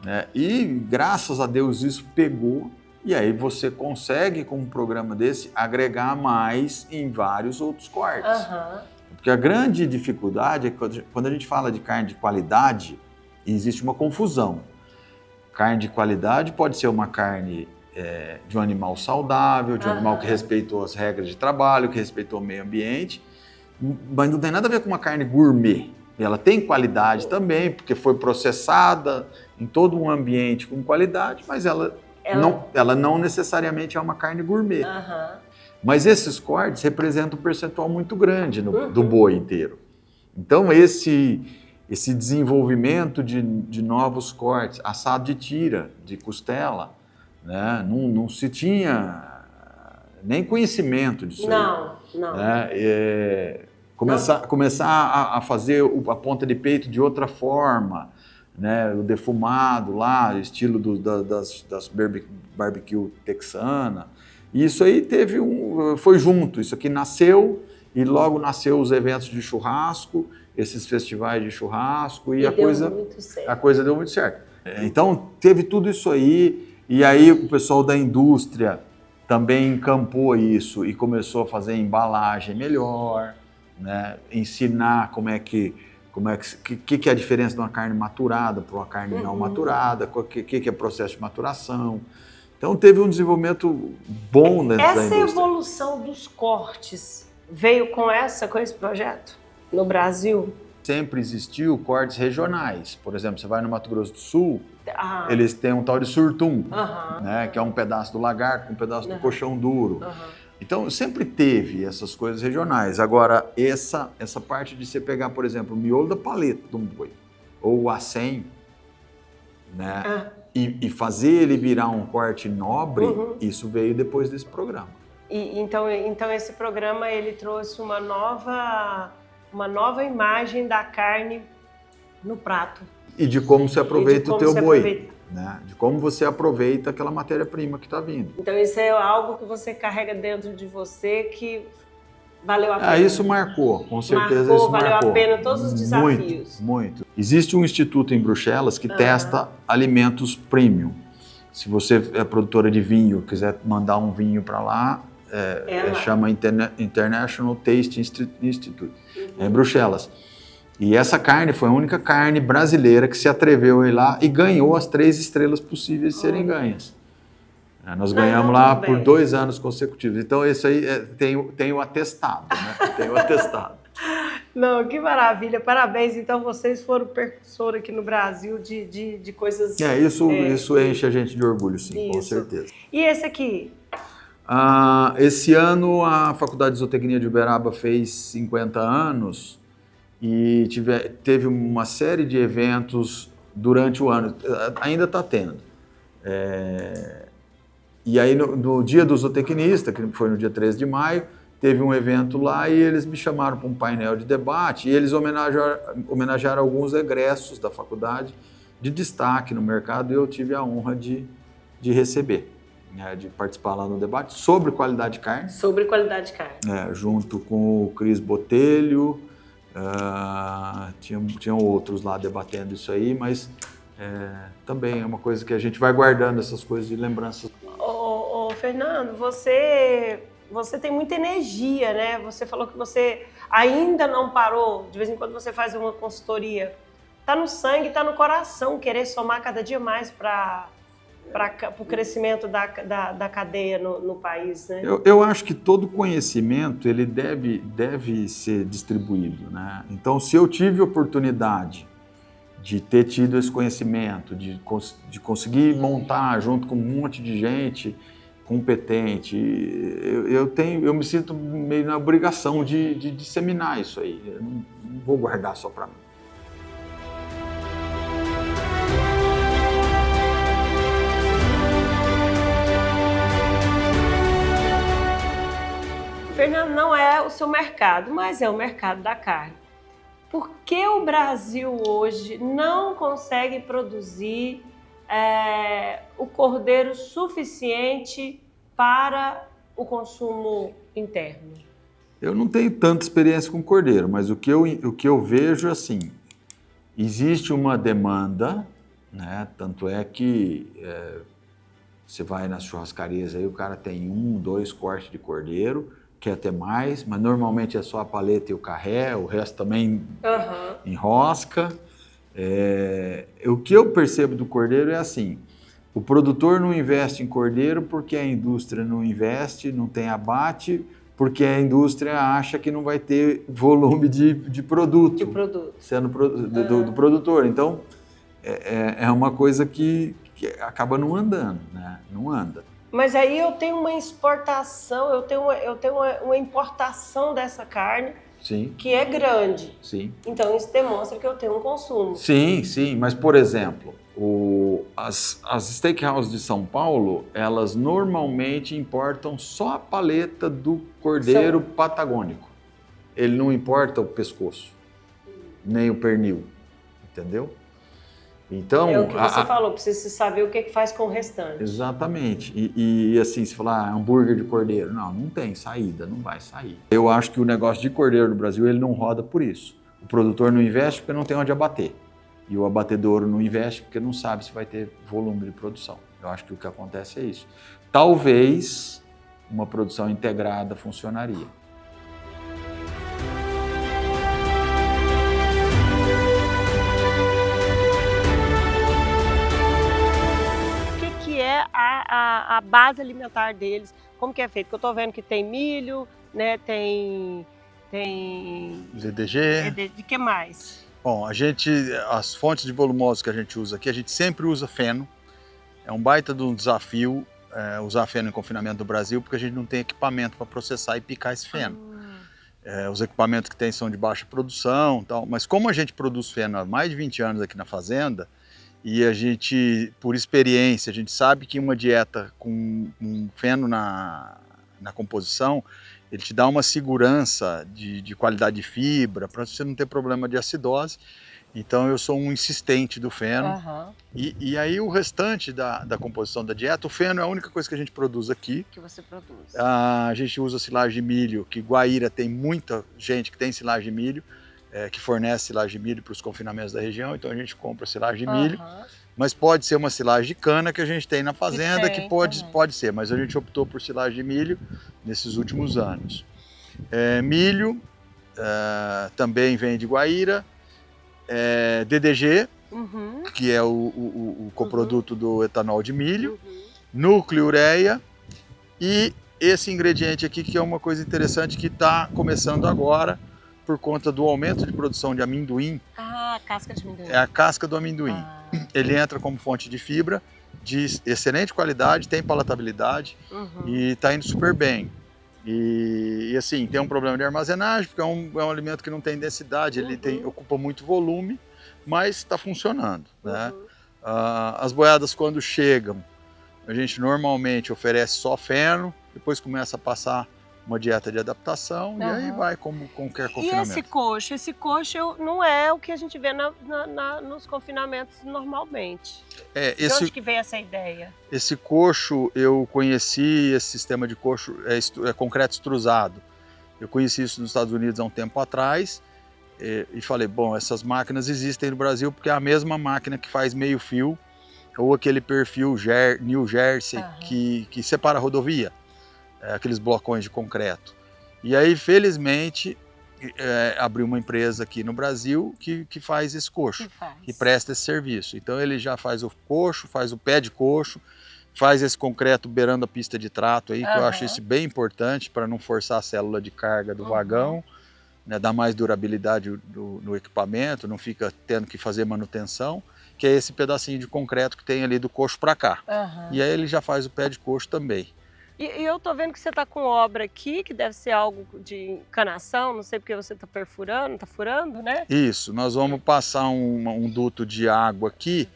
Né? E graças a Deus isso pegou, e aí você consegue, com um programa desse, agregar mais em vários outros cortes. Porque a grande dificuldade é que quando a gente fala de carne de qualidade, existe uma confusão. Carne de qualidade pode ser uma carne de um animal saudável, de um animal que respeitou as regras de trabalho, que respeitou o meio ambiente, mas não tem nada a ver com uma carne gourmet. Ela tem qualidade também, porque foi processada em todo um ambiente com qualidade, mas ela não necessariamente é uma carne gourmet. Mas esses cortes representam um percentual muito grande do boi inteiro. Então, esse desenvolvimento de novos cortes, assado de tira, de costela, né? Não se tinha nem conhecimento disso Não. né? Começar a fazer a ponta de peito de outra forma, né? O defumado lá, estilo das barbecue texana. Isso aí foi junto, isso aqui nasceu e logo nasceu os eventos de churrasco, esses festivais de churrasco e a coisa deu muito certo. Então teve tudo isso aí e aí o pessoal da indústria também encampou isso e começou a fazer embalagem melhor, né? Ensinar que é a diferença de uma carne maturada para uma carne não maturada, o que é processo de maturação. Então teve um desenvolvimento bom dentro da indústria. Essa evolução dos cortes veio com esse projeto no Brasil? Sempre existiu cortes regionais. Por exemplo, você vai no Mato Grosso do Sul, eles têm um tal de surtum, né, que é um pedaço do lagarto, um pedaço do coxão duro. Então sempre teve essas coisas regionais. Agora, essa parte de você pegar, por exemplo, o miolo da paleta de um boi, ou o acém, né? E fazer ele virar um corte nobre, isso veio depois desse programa. Então esse programa ele trouxe uma nova imagem da carne no prato. E de como se aproveita o teu boi, né? De como você aproveita aquela matéria-prima que está vindo. Então isso é algo que você carrega dentro de você que valeu a pena. Isso marcou, com certeza isso marcou. Valeu a pena todos os desafios. Muito. Existe um instituto em Bruxelas que testa alimentos premium. Se você é produtora de vinho, quiser mandar um vinho para lá, chama International Taste Institute, em Bruxelas. E essa carne foi a única carne brasileira que se atreveu a ir lá e ganhou as 3 estrelas possíveis de serem ganhas. Nós ganhamos lá por 2 anos consecutivos. Então, isso aí tem o atestado, né? Tem o atestado. Não, que maravilha. Parabéns. Então, vocês foram percussor aqui no Brasil de coisas... Isso enche a gente de orgulho, sim, com certeza. E esse aqui? Esse ano, a Faculdade de Zootecnia de Uberaba fez 50 anos e teve uma série de eventos durante o ano. Ainda está tendo. E aí, no dia do zootecnista, que foi no dia 13 de maio, teve um evento lá e eles me chamaram para um painel de debate e eles homenagearam alguns egressos da faculdade de destaque no mercado e eu tive a honra de receber, né, de participar lá no debate sobre qualidade de carne. Sobre qualidade de carne. Junto com o Cris Botelho, tinham outros lá debatendo isso aí, mas também é uma coisa que a gente vai guardando essas coisas de lembranças. Ô, Fernando, você tem muita energia, né? Você falou que você ainda não parou, de vez em quando você faz uma consultoria. Tá no sangue, tá no coração, querer somar cada dia mais para o crescimento da cadeia no país, né? Eu acho que todo conhecimento ele deve ser distribuído, né? Então, se eu tive oportunidade de ter tido esse conhecimento, de conseguir montar junto com um monte de gente competente, eu me sinto meio na obrigação de disseminar isso aí. Eu não vou guardar só para mim. Fernando, não é o seu mercado, mas é o mercado da carne. Por que o Brasil hoje não consegue produzir o cordeiro suficiente para o consumo interno? Eu não tenho tanta experiência com cordeiro, mas o que eu vejo é assim, existe uma demanda, né? Tanto é que você vai nas churrascarias aí, o cara tem 1, 2 cortes de cordeiro, quer ter mais, mas normalmente é só a paleta e o carré, o resto também enrosca. O que eu percebo do cordeiro é assim, o produtor não investe em cordeiro porque a indústria não investe, não tem abate, porque a indústria acha que não vai ter volume de produto. Sendo do produtor. Então, é uma coisa que acaba não andando, né? Não anda. Mas aí eu tenho uma exportação, eu tenho uma importação dessa carne Sim, que é grande. sim. Então isso demonstra que eu tenho um consumo. Sim, sim, mas por exemplo, as steakhouses de São Paulo, elas normalmente importam só a paleta do cordeiro patagônico. Ele não importa o pescoço, nem o pernil, entendeu? Então, É o que você falou, precisa saber o que faz com o restante. exatamente. E assim, se falar hambúrguer de cordeiro, não tem saída, não vai sair. Eu acho que o negócio de cordeiro no Brasil, ele não roda por isso. O produtor não investe porque não tem onde abater. E o abatedouro não investe porque não sabe se vai ter volume de produção. Eu acho que o que acontece é isso. Talvez uma produção integrada funcionaria. É a base alimentar deles, como que é feito? Porque eu tô vendo que tem milho, né? Tem ZDG. de que mais? Bom, as fontes de volumosos que a gente usa aqui, a gente sempre usa feno. É um baita de um desafio usar feno em confinamento do Brasil, porque a gente não tem equipamento para processar e picar esse feno. Os equipamentos que tem são de baixa produção, tal, mas como a gente produz feno há mais de 20 anos aqui na fazenda, e a gente, por experiência, a gente sabe que uma dieta com um feno na composição, ele te dá uma segurança de qualidade de fibra, para você não ter problema de acidose. Então eu sou um insistente do feno. Uhum. E aí o restante da composição da dieta, o feno é a única coisa que a gente produz aqui. Que você produz. A gente usa silagem de milho, que Guaíra tem muita gente que tem silagem de milho, que fornece silagem de milho para os confinamentos da região, então a gente compra silagem de milho, mas pode ser uma silagem de cana que a gente tem na fazenda, que pode ser, mas a gente optou por silagem de milho nesses últimos anos. Milho também vem de Guaíra, DDG, que é o coproduto do etanol de milho, núcleo ureia e esse ingrediente aqui que é uma coisa interessante que está começando agora, por conta do aumento de produção de amendoim. Ah, casca de amendoim. É a casca do amendoim. Ele entra como fonte de fibra, de excelente qualidade, tem palatabilidade e está indo super bem. E assim, tem um problema de armazenagem, porque é um alimento que não tem densidade, ele ocupa muito volume, mas está funcionando. Né? As boiadas, quando chegam, a gente normalmente oferece só feno, depois começa a passar uma dieta de adaptação e aí vai como qualquer confinamento. E esse coxo não é o que a gente vê nos confinamentos normalmente. De onde que veio essa ideia? Esse coxo, eu conheci esse sistema de coxo, é concreto extrusado. Eu conheci isso nos Estados Unidos há um tempo atrás e falei, bom, essas máquinas existem no Brasil porque é a mesma máquina que faz meio fio ou aquele perfil New Jersey que separa a rodovia. Aqueles blocões de concreto. E aí, felizmente, abriu uma empresa aqui no Brasil que faz esse coxo, que presta esse serviço. Então ele já faz o coxo, faz o pé de coxo, faz esse concreto beirando a pista de trato aí, que eu acho isso bem importante para não forçar a célula de carga do vagão, né, dar mais durabilidade no equipamento, não fica tendo que fazer manutenção, que é esse pedacinho de concreto que tem ali do coxo para cá. E aí ele já faz o pé de coxo também. E eu tô vendo que você tá com obra aqui, que deve ser algo de encanação, não sei porque você tá perfurando, tá furando, né? Isso, nós vamos passar um duto de água aqui,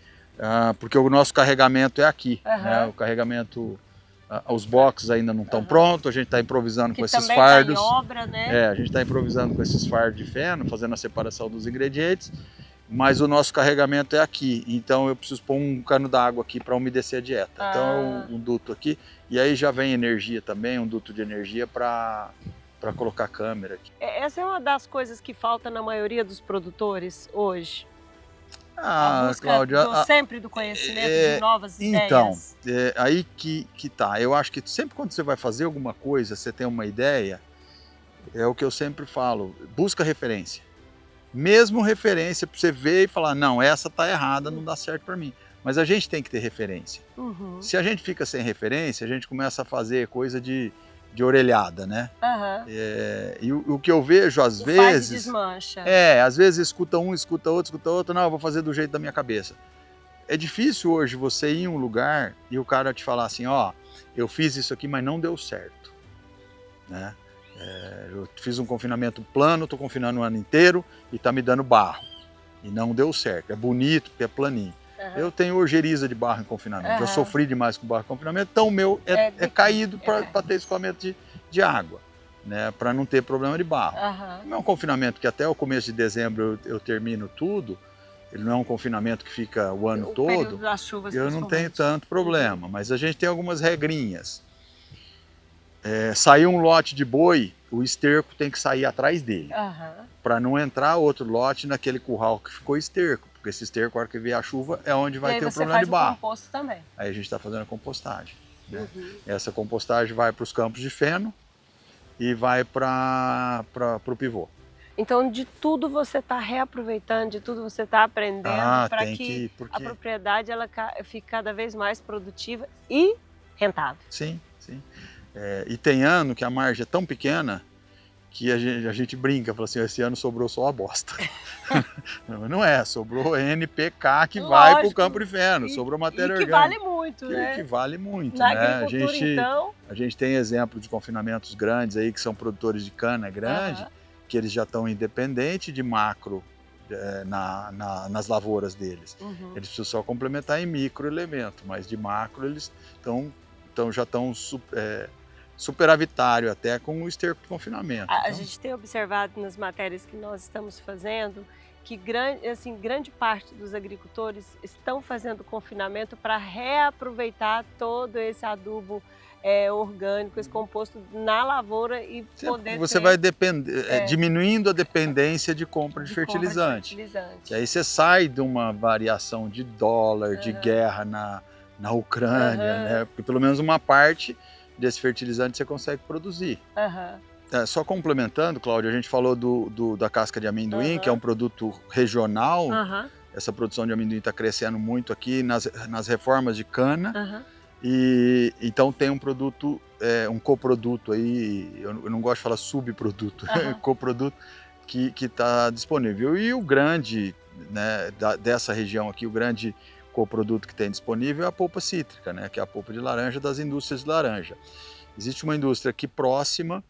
porque o nosso carregamento é aqui, né? O carregamento, os boxes ainda não estão prontos, a gente está improvisando com esses fardos. Tá em obra, né? A gente está improvisando com esses fardos de feno, fazendo a separação dos ingredientes, mas o nosso carregamento é aqui, então eu preciso pôr um cano d'água aqui para umedecer a dieta. Então um duto aqui, e aí já vem energia também, um duto de energia para colocar câmera aqui. Essa é uma das coisas que falta na maioria dos produtores hoje. A busca, Cláudia, sempre do conhecimento, de novas ideias. Então, aí que tá. Eu acho que sempre quando você vai fazer alguma coisa, você tem uma ideia, é o que eu sempre falo, busca referência. Mesmo referência para você ver e falar, não, essa tá errada, não dá certo para mim. Mas a gente tem que ter referência. Se a gente fica sem referência, a gente começa a fazer coisa de orelhada, né? E o que eu vejo às vezes... Faz e desmancha. Às vezes escuta um, escuta outro, não, eu vou fazer do jeito da minha cabeça. É difícil hoje você ir em um lugar e o cara te falar assim, ó, eu fiz isso aqui, mas não deu certo, né? Eu fiz um confinamento plano, estou confinando o ano inteiro e está me dando barro. E não deu certo. É bonito porque é planinho. Eu tenho ojeriza de barro em confinamento. Eu sofri demais com barro em confinamento, então o meu é caído para ter escoamento de água, né? Para não ter problema de barro. Não é um confinamento que até o começo de dezembro eu termino tudo. Ele não é um confinamento que fica o ano todo. Das chuvas, eu não tenho tanto problema, mas a gente tem algumas regrinhas. Saiu um lote de boi, o esterco tem que sair atrás dele, para não entrar outro lote naquele curral que ficou esterco, porque esse esterco, na hora que vier a chuva, é onde vai ter o problema de barro. Composto também. Aí a gente está fazendo a compostagem, né? Essa compostagem vai para os campos de feno e vai para o pivô. Então, de tudo você está reaproveitando, de tudo você está aprendendo para que a propriedade ela fique cada vez mais produtiva e rentável. Sim, sim. E tem ano que a margem é tão pequena que a gente brinca, fala assim, esse ano sobrou só a bosta. Não é, sobrou NPK que vai para o campo de feno, sobrou matéria orgânica. Que vale muito, né? Que vale muito, Na né? agricultura, então... A gente tem exemplo de confinamentos grandes aí, que são produtores de cana grande, que eles já estão independentes de macro nas lavouras deles. Eles precisam só complementar em microelemento, mas de macro eles já estão superavitário até com o esterco de confinamento. A gente tem observado nas matérias que nós estamos fazendo que grande parte dos agricultores estão fazendo confinamento para reaproveitar todo esse adubo orgânico, esse composto na lavoura e poder Você vai diminuindo a dependência de compra de fertilizante. E aí você sai de uma variação de dólar, de guerra na Ucrânia, né? Porque pelo menos uma parte desse fertilizante você consegue produzir. Só complementando, Cláudia, a gente falou da casca de amendoim, que é um produto regional. Essa produção de amendoim está crescendo muito aqui nas reformas de cana. E então tem um produto, um coproduto aí, eu não gosto de falar subproduto, coproduto que está disponível. E o grande, né, dessa região aqui, o grande coproduto que tem disponível é a polpa cítrica, né, que é a polpa de laranja das indústrias de laranja. Existe uma indústria aqui próxima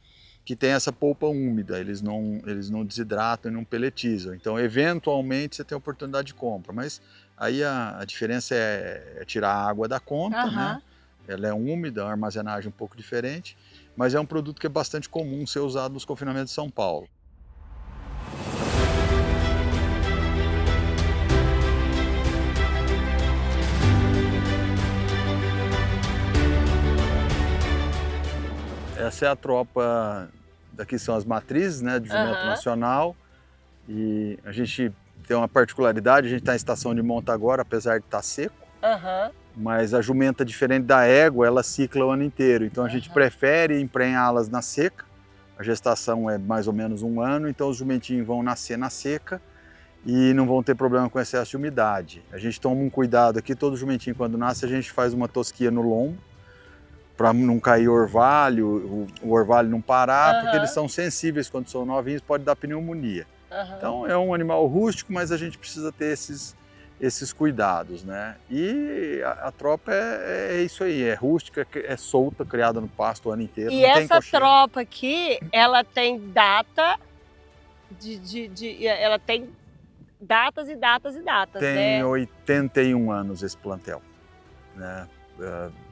que tem essa polpa úmida, eles não desidratam e não peletizam, então eventualmente você tem oportunidade de compra, mas aí a diferença é tirar a água da conta, né? Ela é úmida, é uma armazenagem um pouco diferente, mas é um produto que é bastante comum ser usado nos confinamentos de São Paulo. Essa é a tropa, daqui são as matrizes, né, de jumento nacional, e a gente tem uma particularidade, a gente está em estação de monta agora, apesar de estar seco, mas a jumenta, diferente da égua, ela cicla o ano inteiro, então a gente prefere emprenhá-las na seca, a gestação é mais ou menos 1 ano, então os jumentinhos vão nascer na seca e não vão ter problema com excesso de umidade. A gente toma um cuidado aqui, todo jumentinho quando nasce a gente faz uma tosquia no lombo, para não cair orvalho, o orvalho não parar, porque eles são sensíveis quando são novinhos, pode dar pneumonia. Então é um animal rústico, mas a gente precisa ter esses cuidados, né? E a tropa é isso aí, é rústica, é solta, criada no pasto o ano inteiro. E essa tropa aqui, ela tem data ela tem datas e datas e datas, tem, né? 81 anos esse plantel, né?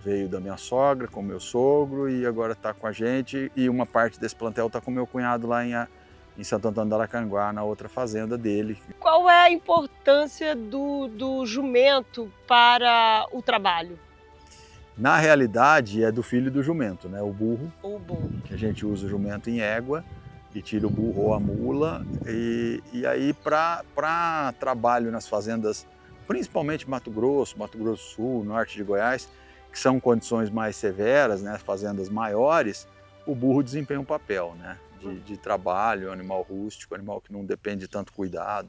Veio da minha sogra com meu sogro e agora está com a gente, e uma parte desse plantel está com meu cunhado lá em Santo Antônio do Aracanguá, na outra fazenda dele. Qual é a importância do jumento para o trabalho? Na realidade é do filho do jumento, né? O burro. O burro. Que a gente usa o jumento em égua e tira o burro ou a mula, e aí para trabalho nas fazendas, principalmente Mato Grosso do Sul, norte de Goiás, que são condições mais severas, né, fazendas maiores, o burro desempenha um papel, né, de trabalho, animal rústico, animal que não depende de tanto cuidado.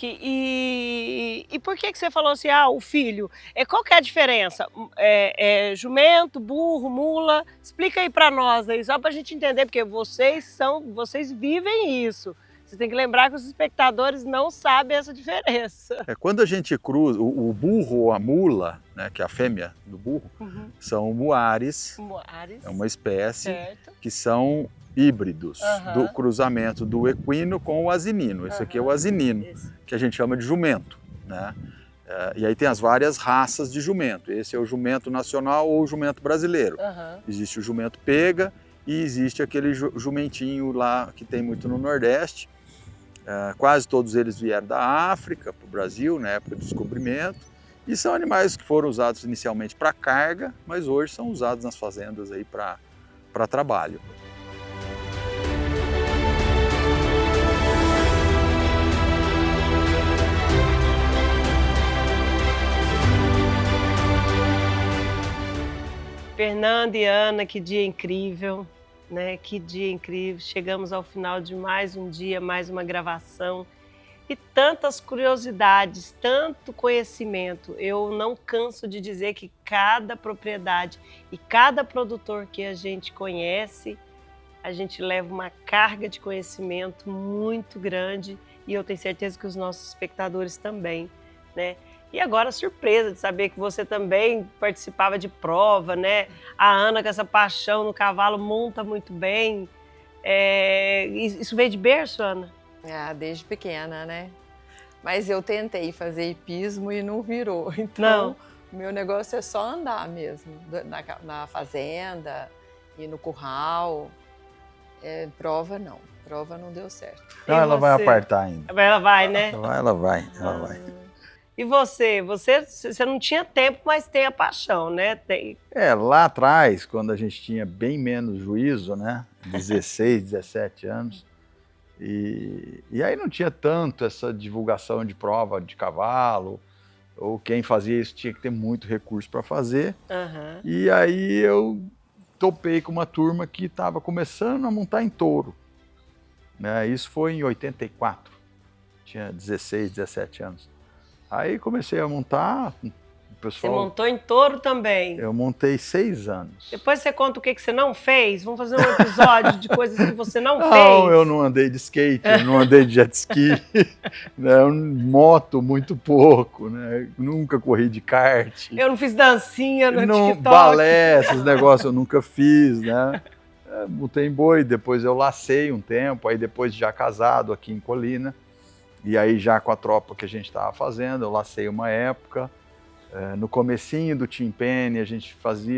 E por que você falou assim, o filho? Qual que é a diferença? Jumento, burro, mula? Explica aí para nós, aí, só para a gente entender, porque vocês vivem isso. Você tem que lembrar que os espectadores não sabem essa diferença. Quando a gente cruza, o burro ou a mula, né, que é a fêmea do burro, são muares, Moares. é uma espécie Certo. que são híbridos do cruzamento do equino com o asinino. Esse aqui é o asinino, Esse. que a gente chama de jumento, né? E aí tem as várias raças de jumento. Esse é o jumento nacional ou o jumento brasileiro. Existe o jumento pega e existe aquele jumentinho lá que tem muito no Nordeste. Quase todos eles vieram da África para o Brasil na época do descobrimento e são animais que foram usados inicialmente para carga, mas hoje são usados nas fazendas aí para trabalho. Fernanda e Ana, que dia incrível, né? Que dia incrível. Chegamos ao final de mais um dia, mais uma gravação e tantas curiosidades, tanto conhecimento. Eu não canso de dizer que cada propriedade e cada produtor que a gente conhece, a gente leva uma carga de conhecimento muito grande e eu tenho certeza que os nossos espectadores também, né? E agora a surpresa de saber que você também participava de prova, né? A Ana com essa paixão no cavalo monta muito bem. Isso veio de berço, Ana? Desde pequena, né? Mas eu tentei fazer hipismo e não virou. Então, o meu negócio é só andar mesmo, na fazenda e no curral. Prova não deu certo. Não, ela vai apartar ainda. Ela vai, né? Ela vai. E você não tinha tempo, mas tem a paixão, né? Lá atrás, quando a gente tinha bem menos juízo, né? 16, 17 anos, e aí não tinha tanto essa divulgação de prova de cavalo, ou quem fazia isso tinha que ter muito recurso para fazer. E aí eu topei com uma turma que estava começando a montar em touro. Né? Isso foi em 84, tinha 16, 17 anos. Aí comecei a montar, o pessoal... Você montou em touro também? Eu montei 6 anos. Depois você conta o que você não fez? Vamos fazer um episódio de coisas que você não fez? Não, eu não andei de skate, eu não andei de jet ski, né? Moto muito pouco, né? Nunca corri de kart. Eu não fiz dancinha no TikTok. Balé, esses negócios eu nunca fiz, né? Montei em boi, depois eu lacei um tempo, aí depois já casado aqui em Colina, e aí já com a tropa que a gente estava fazendo, eu lacei uma época. No comecinho do Team Penny, a gente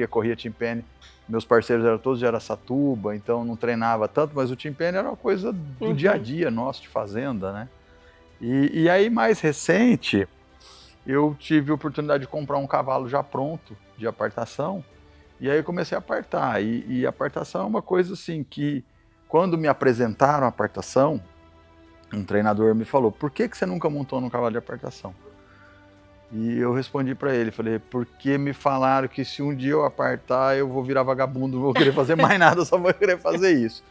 corria Team Penny. Meus parceiros eram todos de Araçatuba, então não treinava tanto, mas o Team Penny era uma coisa do dia a dia nosso de fazenda, né? E aí, mais recente, eu tive a oportunidade de comprar um cavalo já pronto, de apartação, e aí eu comecei a apartar. E a apartação é uma coisa assim que, quando me apresentaram a apartação, um treinador me falou: por que você nunca montou num cavalo de apartação? E eu respondi para ele, falei: porque me falaram que se um dia eu apartar, eu vou virar vagabundo, não vou querer fazer mais nada, só vou querer fazer isso.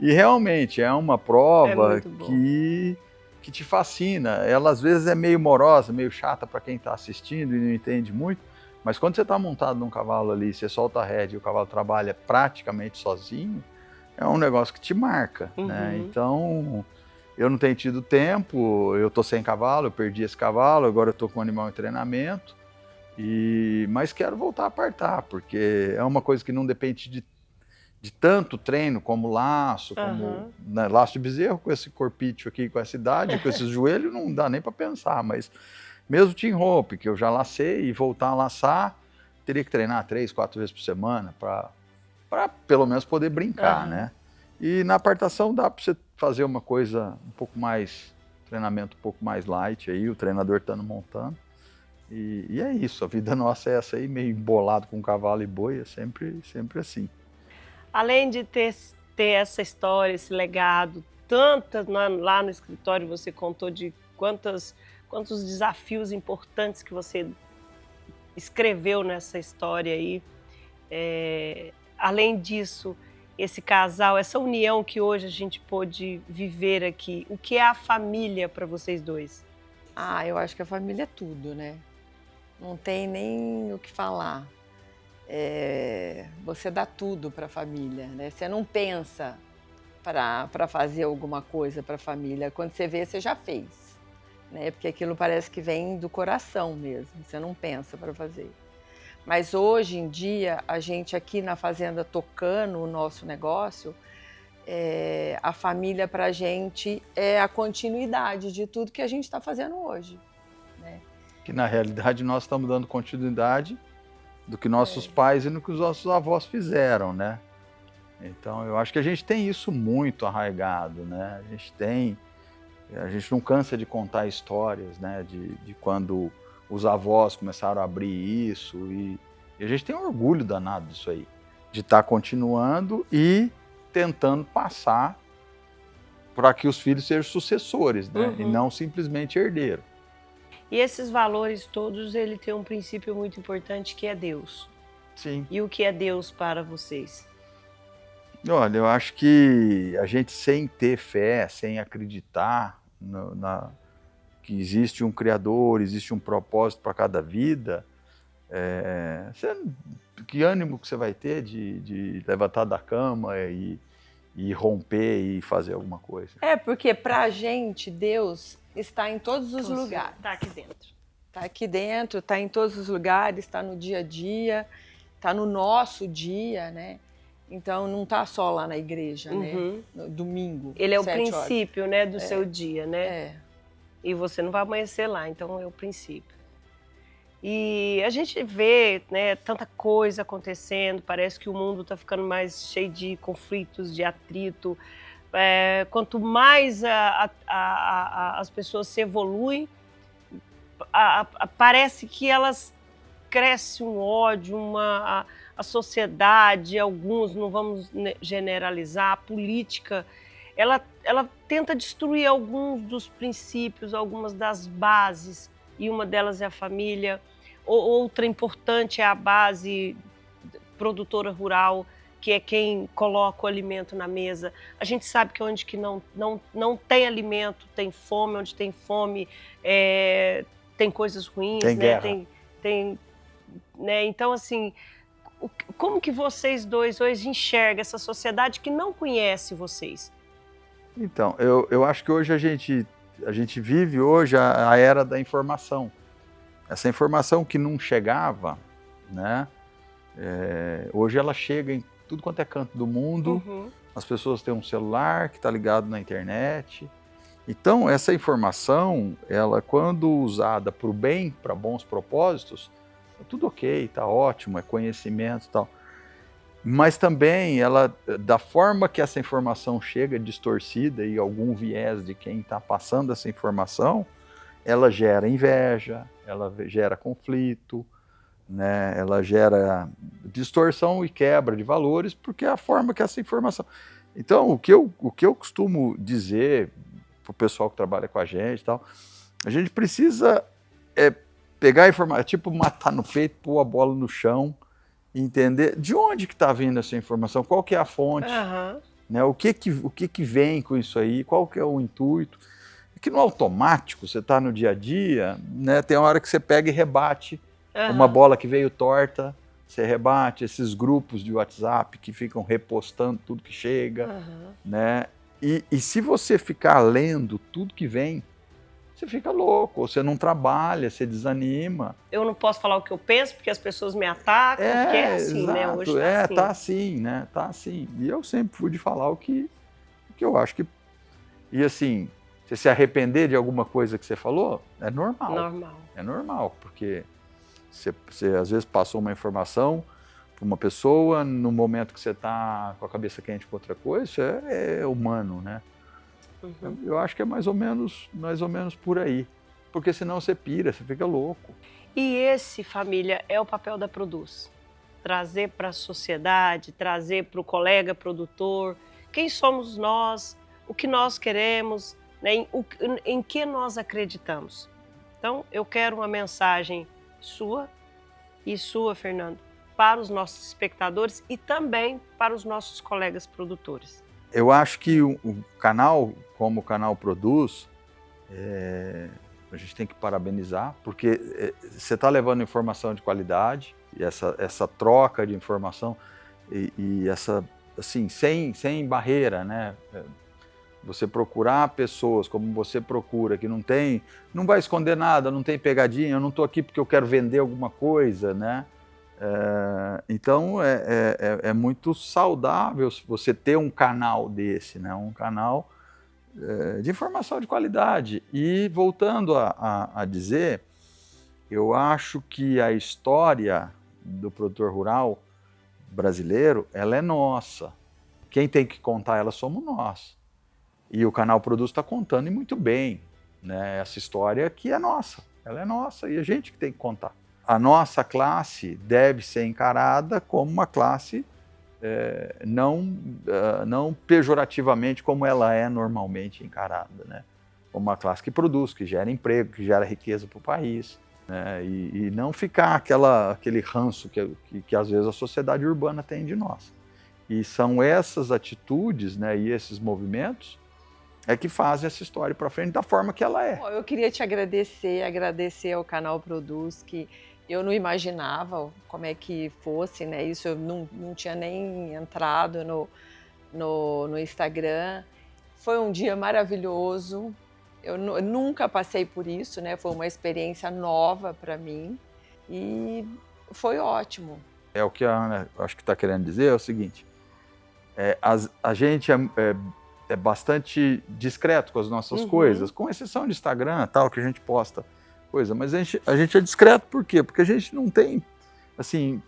E realmente é uma prova que te fascina. Ela às vezes é meio morosa, meio chata para quem está assistindo e não entende muito, mas quando você está montado num cavalo ali, você solta a rédea e o cavalo trabalha praticamente sozinho, é um negócio que te marca, né? Então... eu não tenho tido tempo, eu estou sem cavalo, eu perdi esse cavalo, agora eu estou com um animal em treinamento, mas quero voltar a apartar, porque é uma coisa que não depende de tanto treino como laço, como laço de bezerro, com esse corpício aqui, com essa idade, com esses joelhos, não dá nem para pensar, mas mesmo team rope, que eu já lacei, e voltar a laçar, teria que treinar 3, 4 vezes por semana para pelo menos poder brincar, né? E na apartação dá para você fazer uma coisa um pouco mais, treinamento um pouco mais light aí, o treinador estando montando. E é isso, a vida nossa é essa aí, meio embolado com cavalo e boi, é sempre assim. Além de ter essa história, esse legado, tantas lá no escritório você contou de quantos desafios importantes que você escreveu nessa história aí. Além disso, esse casal, essa união que hoje a gente pôde viver aqui, o que é a família para vocês dois? Eu acho que a família é tudo, né? Não tem nem o que falar. Você dá tudo para a família, né? Você não pensa para fazer alguma coisa para a família. Quando você vê, você já fez, né? Porque aquilo parece que vem do coração mesmo, você não pensa para fazer. Mas hoje em dia, a gente aqui na fazenda tocando o nosso negócio, a família para a gente é a continuidade de tudo que a gente está fazendo hoje, né? Que na realidade nós estamos dando continuidade do que nossos pais e do que os nossos avós fizeram, né? Então eu acho que a gente tem isso muito arraigado, né? A gente não cansa de contar histórias, né? De quando os avós começaram a abrir isso e a gente tem um orgulho danado disso aí, de estar continuando e tentando passar para que os filhos sejam sucessores, né? E não simplesmente herdeiros. E esses valores todos, ele tem um princípio muito importante que é Deus. Sim. E o que é Deus para vocês? Olha, eu acho que a gente sem ter fé, sem acreditar que existe um Criador, existe um propósito para cada vida, que ânimo que você vai ter de levantar da cama e romper e fazer alguma coisa? Porque para a gente, Deus está em todos os lugares. Está aqui dentro. Está aqui dentro, está em todos os lugares, está no dia a dia, está no nosso dia, né? Então não está só lá na igreja, né? No domingo. Ele é o 7 princípio, horas. né, do seu dia, né? E você não vai amanhecer lá, então é o princípio. E a gente vê, né, tanta coisa acontecendo, parece que o mundo está ficando mais cheio de conflitos, de atrito. Quanto mais as pessoas se evoluem, parece que elas crescem um ódio, a sociedade, alguns, não vamos generalizar, a política, ela tenta destruir alguns dos princípios, algumas das bases, e uma delas é a família. Outra importante é a base produtora rural, que é quem coloca o alimento na mesa. A gente sabe que onde que não tem alimento, tem fome, onde tem fome, tem coisas ruins, tem né? Guerra. Né? Então, assim, como que vocês dois hoje enxergam essa sociedade que não conhece vocês? Então, eu acho que hoje a gente vive hoje a era da informação. Essa informação que não chegava, né? Hoje ela chega em tudo quanto é canto do mundo. As pessoas têm um celular que está ligado na internet. Então, essa informação, ela quando usada para o bem, para bons propósitos, é tudo ok, está ótimo, é conhecimento e tal. Mas também, da forma que essa informação chega distorcida e algum viés de quem está passando essa informação, ela gera inveja, ela gera conflito, né? Ela gera distorção e quebra de valores, porque é a forma que essa informação... Então, o que eu costumo dizer para o pessoal que trabalha com a gente e tal, a gente precisa pegar a informação, tipo matar no peito, pôr a bola no chão, entender de onde que está vindo essa informação, qual que é a fonte, né? O que vem com isso aí, qual que é o intuito. É que no automático, você está no dia a dia, né? Tem uma hora que você pega e rebate uma bola que veio torta, você rebate esses grupos de WhatsApp que ficam repostando tudo que chega, né? E se você ficar lendo tudo que vem, você fica louco, você não trabalha, você desanima. Eu não posso falar o que eu penso, porque as pessoas me atacam, porque é assim, exato, né? Hoje tá assim, né? Tá assim. E eu sempre fui de falar o que eu acho que... E assim, você se arrepender de alguma coisa que você falou, é normal. É normal, porque você às vezes passou uma informação para uma pessoa, no momento que você está com a cabeça quente com outra coisa, isso é humano, né? Eu acho que é mais ou menos por aí, porque senão você pira, você fica louco. E esse, família, é o papel da Produz. Trazer para a sociedade, trazer para o colega produtor, quem somos nós, o que nós queremos, né, em que nós acreditamos. Então, eu quero uma mensagem sua, Fernando, para os nossos espectadores e também para os nossos colegas produtores. Eu acho que o canal, como o canal Produz, a gente tem que parabenizar, porque você está levando informação de qualidade, e essa troca de informação e assim, sem barreira, né? Você procurar pessoas como você procura, que não vai esconder nada, não tem pegadinha, eu não estou aqui porque eu quero vender alguma coisa, né? Então é muito saudável você ter um canal desse, né? Um canal de informação de qualidade. E voltando a dizer, eu acho que a história do produtor rural brasileiro, ela é nossa. Quem tem que contar ela somos nós. E o Canal Produz está contando e muito bem, né? Essa história que é nossa, ela é nossa e a gente que tem que contar. A nossa classe deve ser encarada como uma classe não pejorativamente como ela é normalmente encarada, né? Como uma classe que produz, que gera emprego, que gera riqueza para o país, né? E não ficar aquele ranço que às vezes a sociedade urbana tem de nós. E são essas atitudes, né, e esses movimentos que fazem essa história para frente da forma que ela é. Eu queria te agradecer ao Canal Produz, que eu não imaginava como é que fosse, né? Isso eu não tinha nem entrado no Instagram. Foi um dia maravilhoso. Eu nunca passei por isso, né? Foi uma experiência nova para mim e foi ótimo. O que a Ana acho que está querendo dizer é o seguinte: a gente é bastante discreto com as nossas coisas, com exceção de Instagram, tal, que a gente posta coisa, mas a gente é discreto por quê? Porque a gente não tem, assim,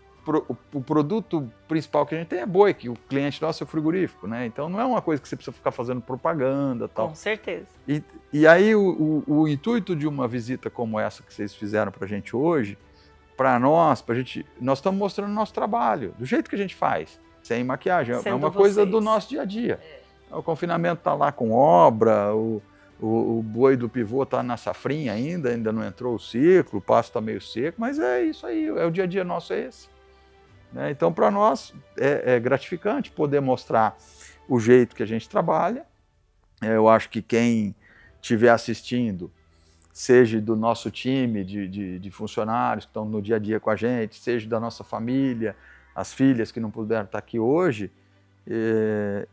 o produto principal que a gente tem é boi, que o cliente nosso é frigorífico, né? Então não é uma coisa que você precisa ficar fazendo propaganda, tal. Com certeza. E aí o intuito de uma visita como essa que vocês fizeram pra gente hoje, para nós estamos mostrando o nosso trabalho, do jeito que a gente faz, sem maquiagem, é uma coisa do nosso dia a dia. O confinamento está lá com obra, o boi do pivô está na safrinha ainda não entrou o ciclo, o pasto está meio seco, mas é isso aí, o dia a dia nosso é esse. Né? Então, para nós, é gratificante poder mostrar o jeito que a gente trabalha. Eu acho que quem estiver assistindo, seja do nosso time de funcionários que estão no dia a dia com a gente, seja da nossa família, as filhas que não puderam estar aqui hoje,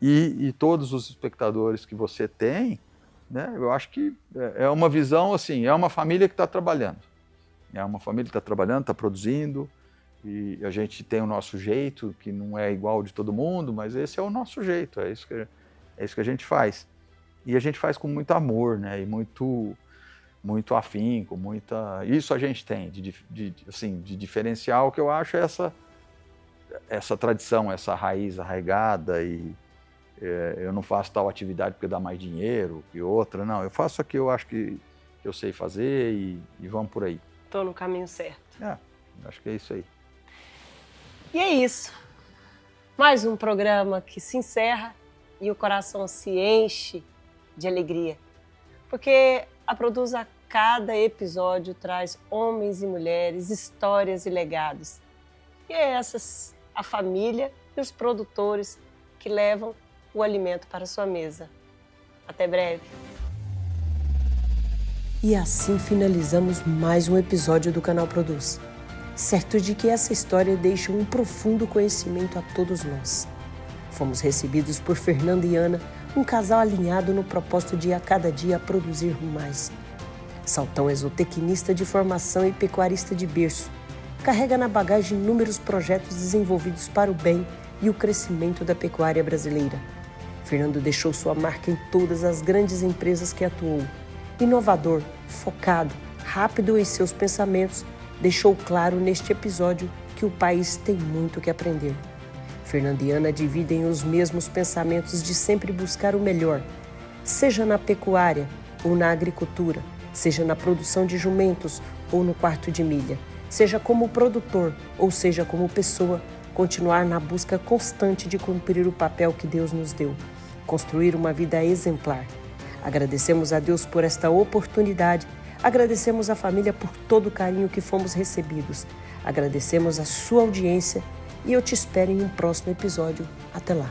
e todos os espectadores que você tem, né, eu acho que é uma visão assim, é uma família que está trabalhando. É uma família que está trabalhando, está produzindo, e a gente tem o nosso jeito, que não é igual de todo mundo, mas esse é o nosso jeito, é isso que a gente faz. E a gente faz com muito amor, né, e muito afinco, isso a gente tem de diferencial, que eu acho essa tradição, essa raiz arraigada, e eu não faço tal atividade porque dá mais dinheiro que outra, não, eu faço aqui, eu acho que eu sei fazer e vamos por aí. Estou no caminho certo. Acho que é isso aí. E é isso. Mais um programa que se encerra e o coração se enche de alegria, porque a Produz a cada episódio traz homens e mulheres, histórias e legados. E é essas a família e os produtores que levam o alimento para a sua mesa. Até breve. E assim finalizamos mais um episódio do Canal Produz, certo de que essa história deixa um profundo conhecimento a todos nós. Fomos recebidos por Fernanda e Ana, um casal alinhado no propósito de a cada dia produzir mais. Saltão é zootecnista de formação e pecuarista de berço. Carrega na bagagem inúmeros projetos desenvolvidos para o bem e o crescimento da pecuária brasileira. Fernando deixou sua marca em todas as grandes empresas que atuou. Inovador, focado, rápido em seus pensamentos, deixou claro neste episódio que o país tem muito que aprender. Fernando e Ana dividem os mesmos pensamentos de sempre buscar o melhor, seja na pecuária ou na agricultura, seja na produção de jumentos ou no quarto de milha, seja como produtor ou seja como pessoa, continuar na busca constante de cumprir o papel que Deus nos deu, construir uma vida exemplar. Agradecemos a Deus por esta oportunidade, agradecemos à família por todo o carinho que fomos recebidos, agradecemos a sua audiência e eu te espero em um próximo episódio. Até lá!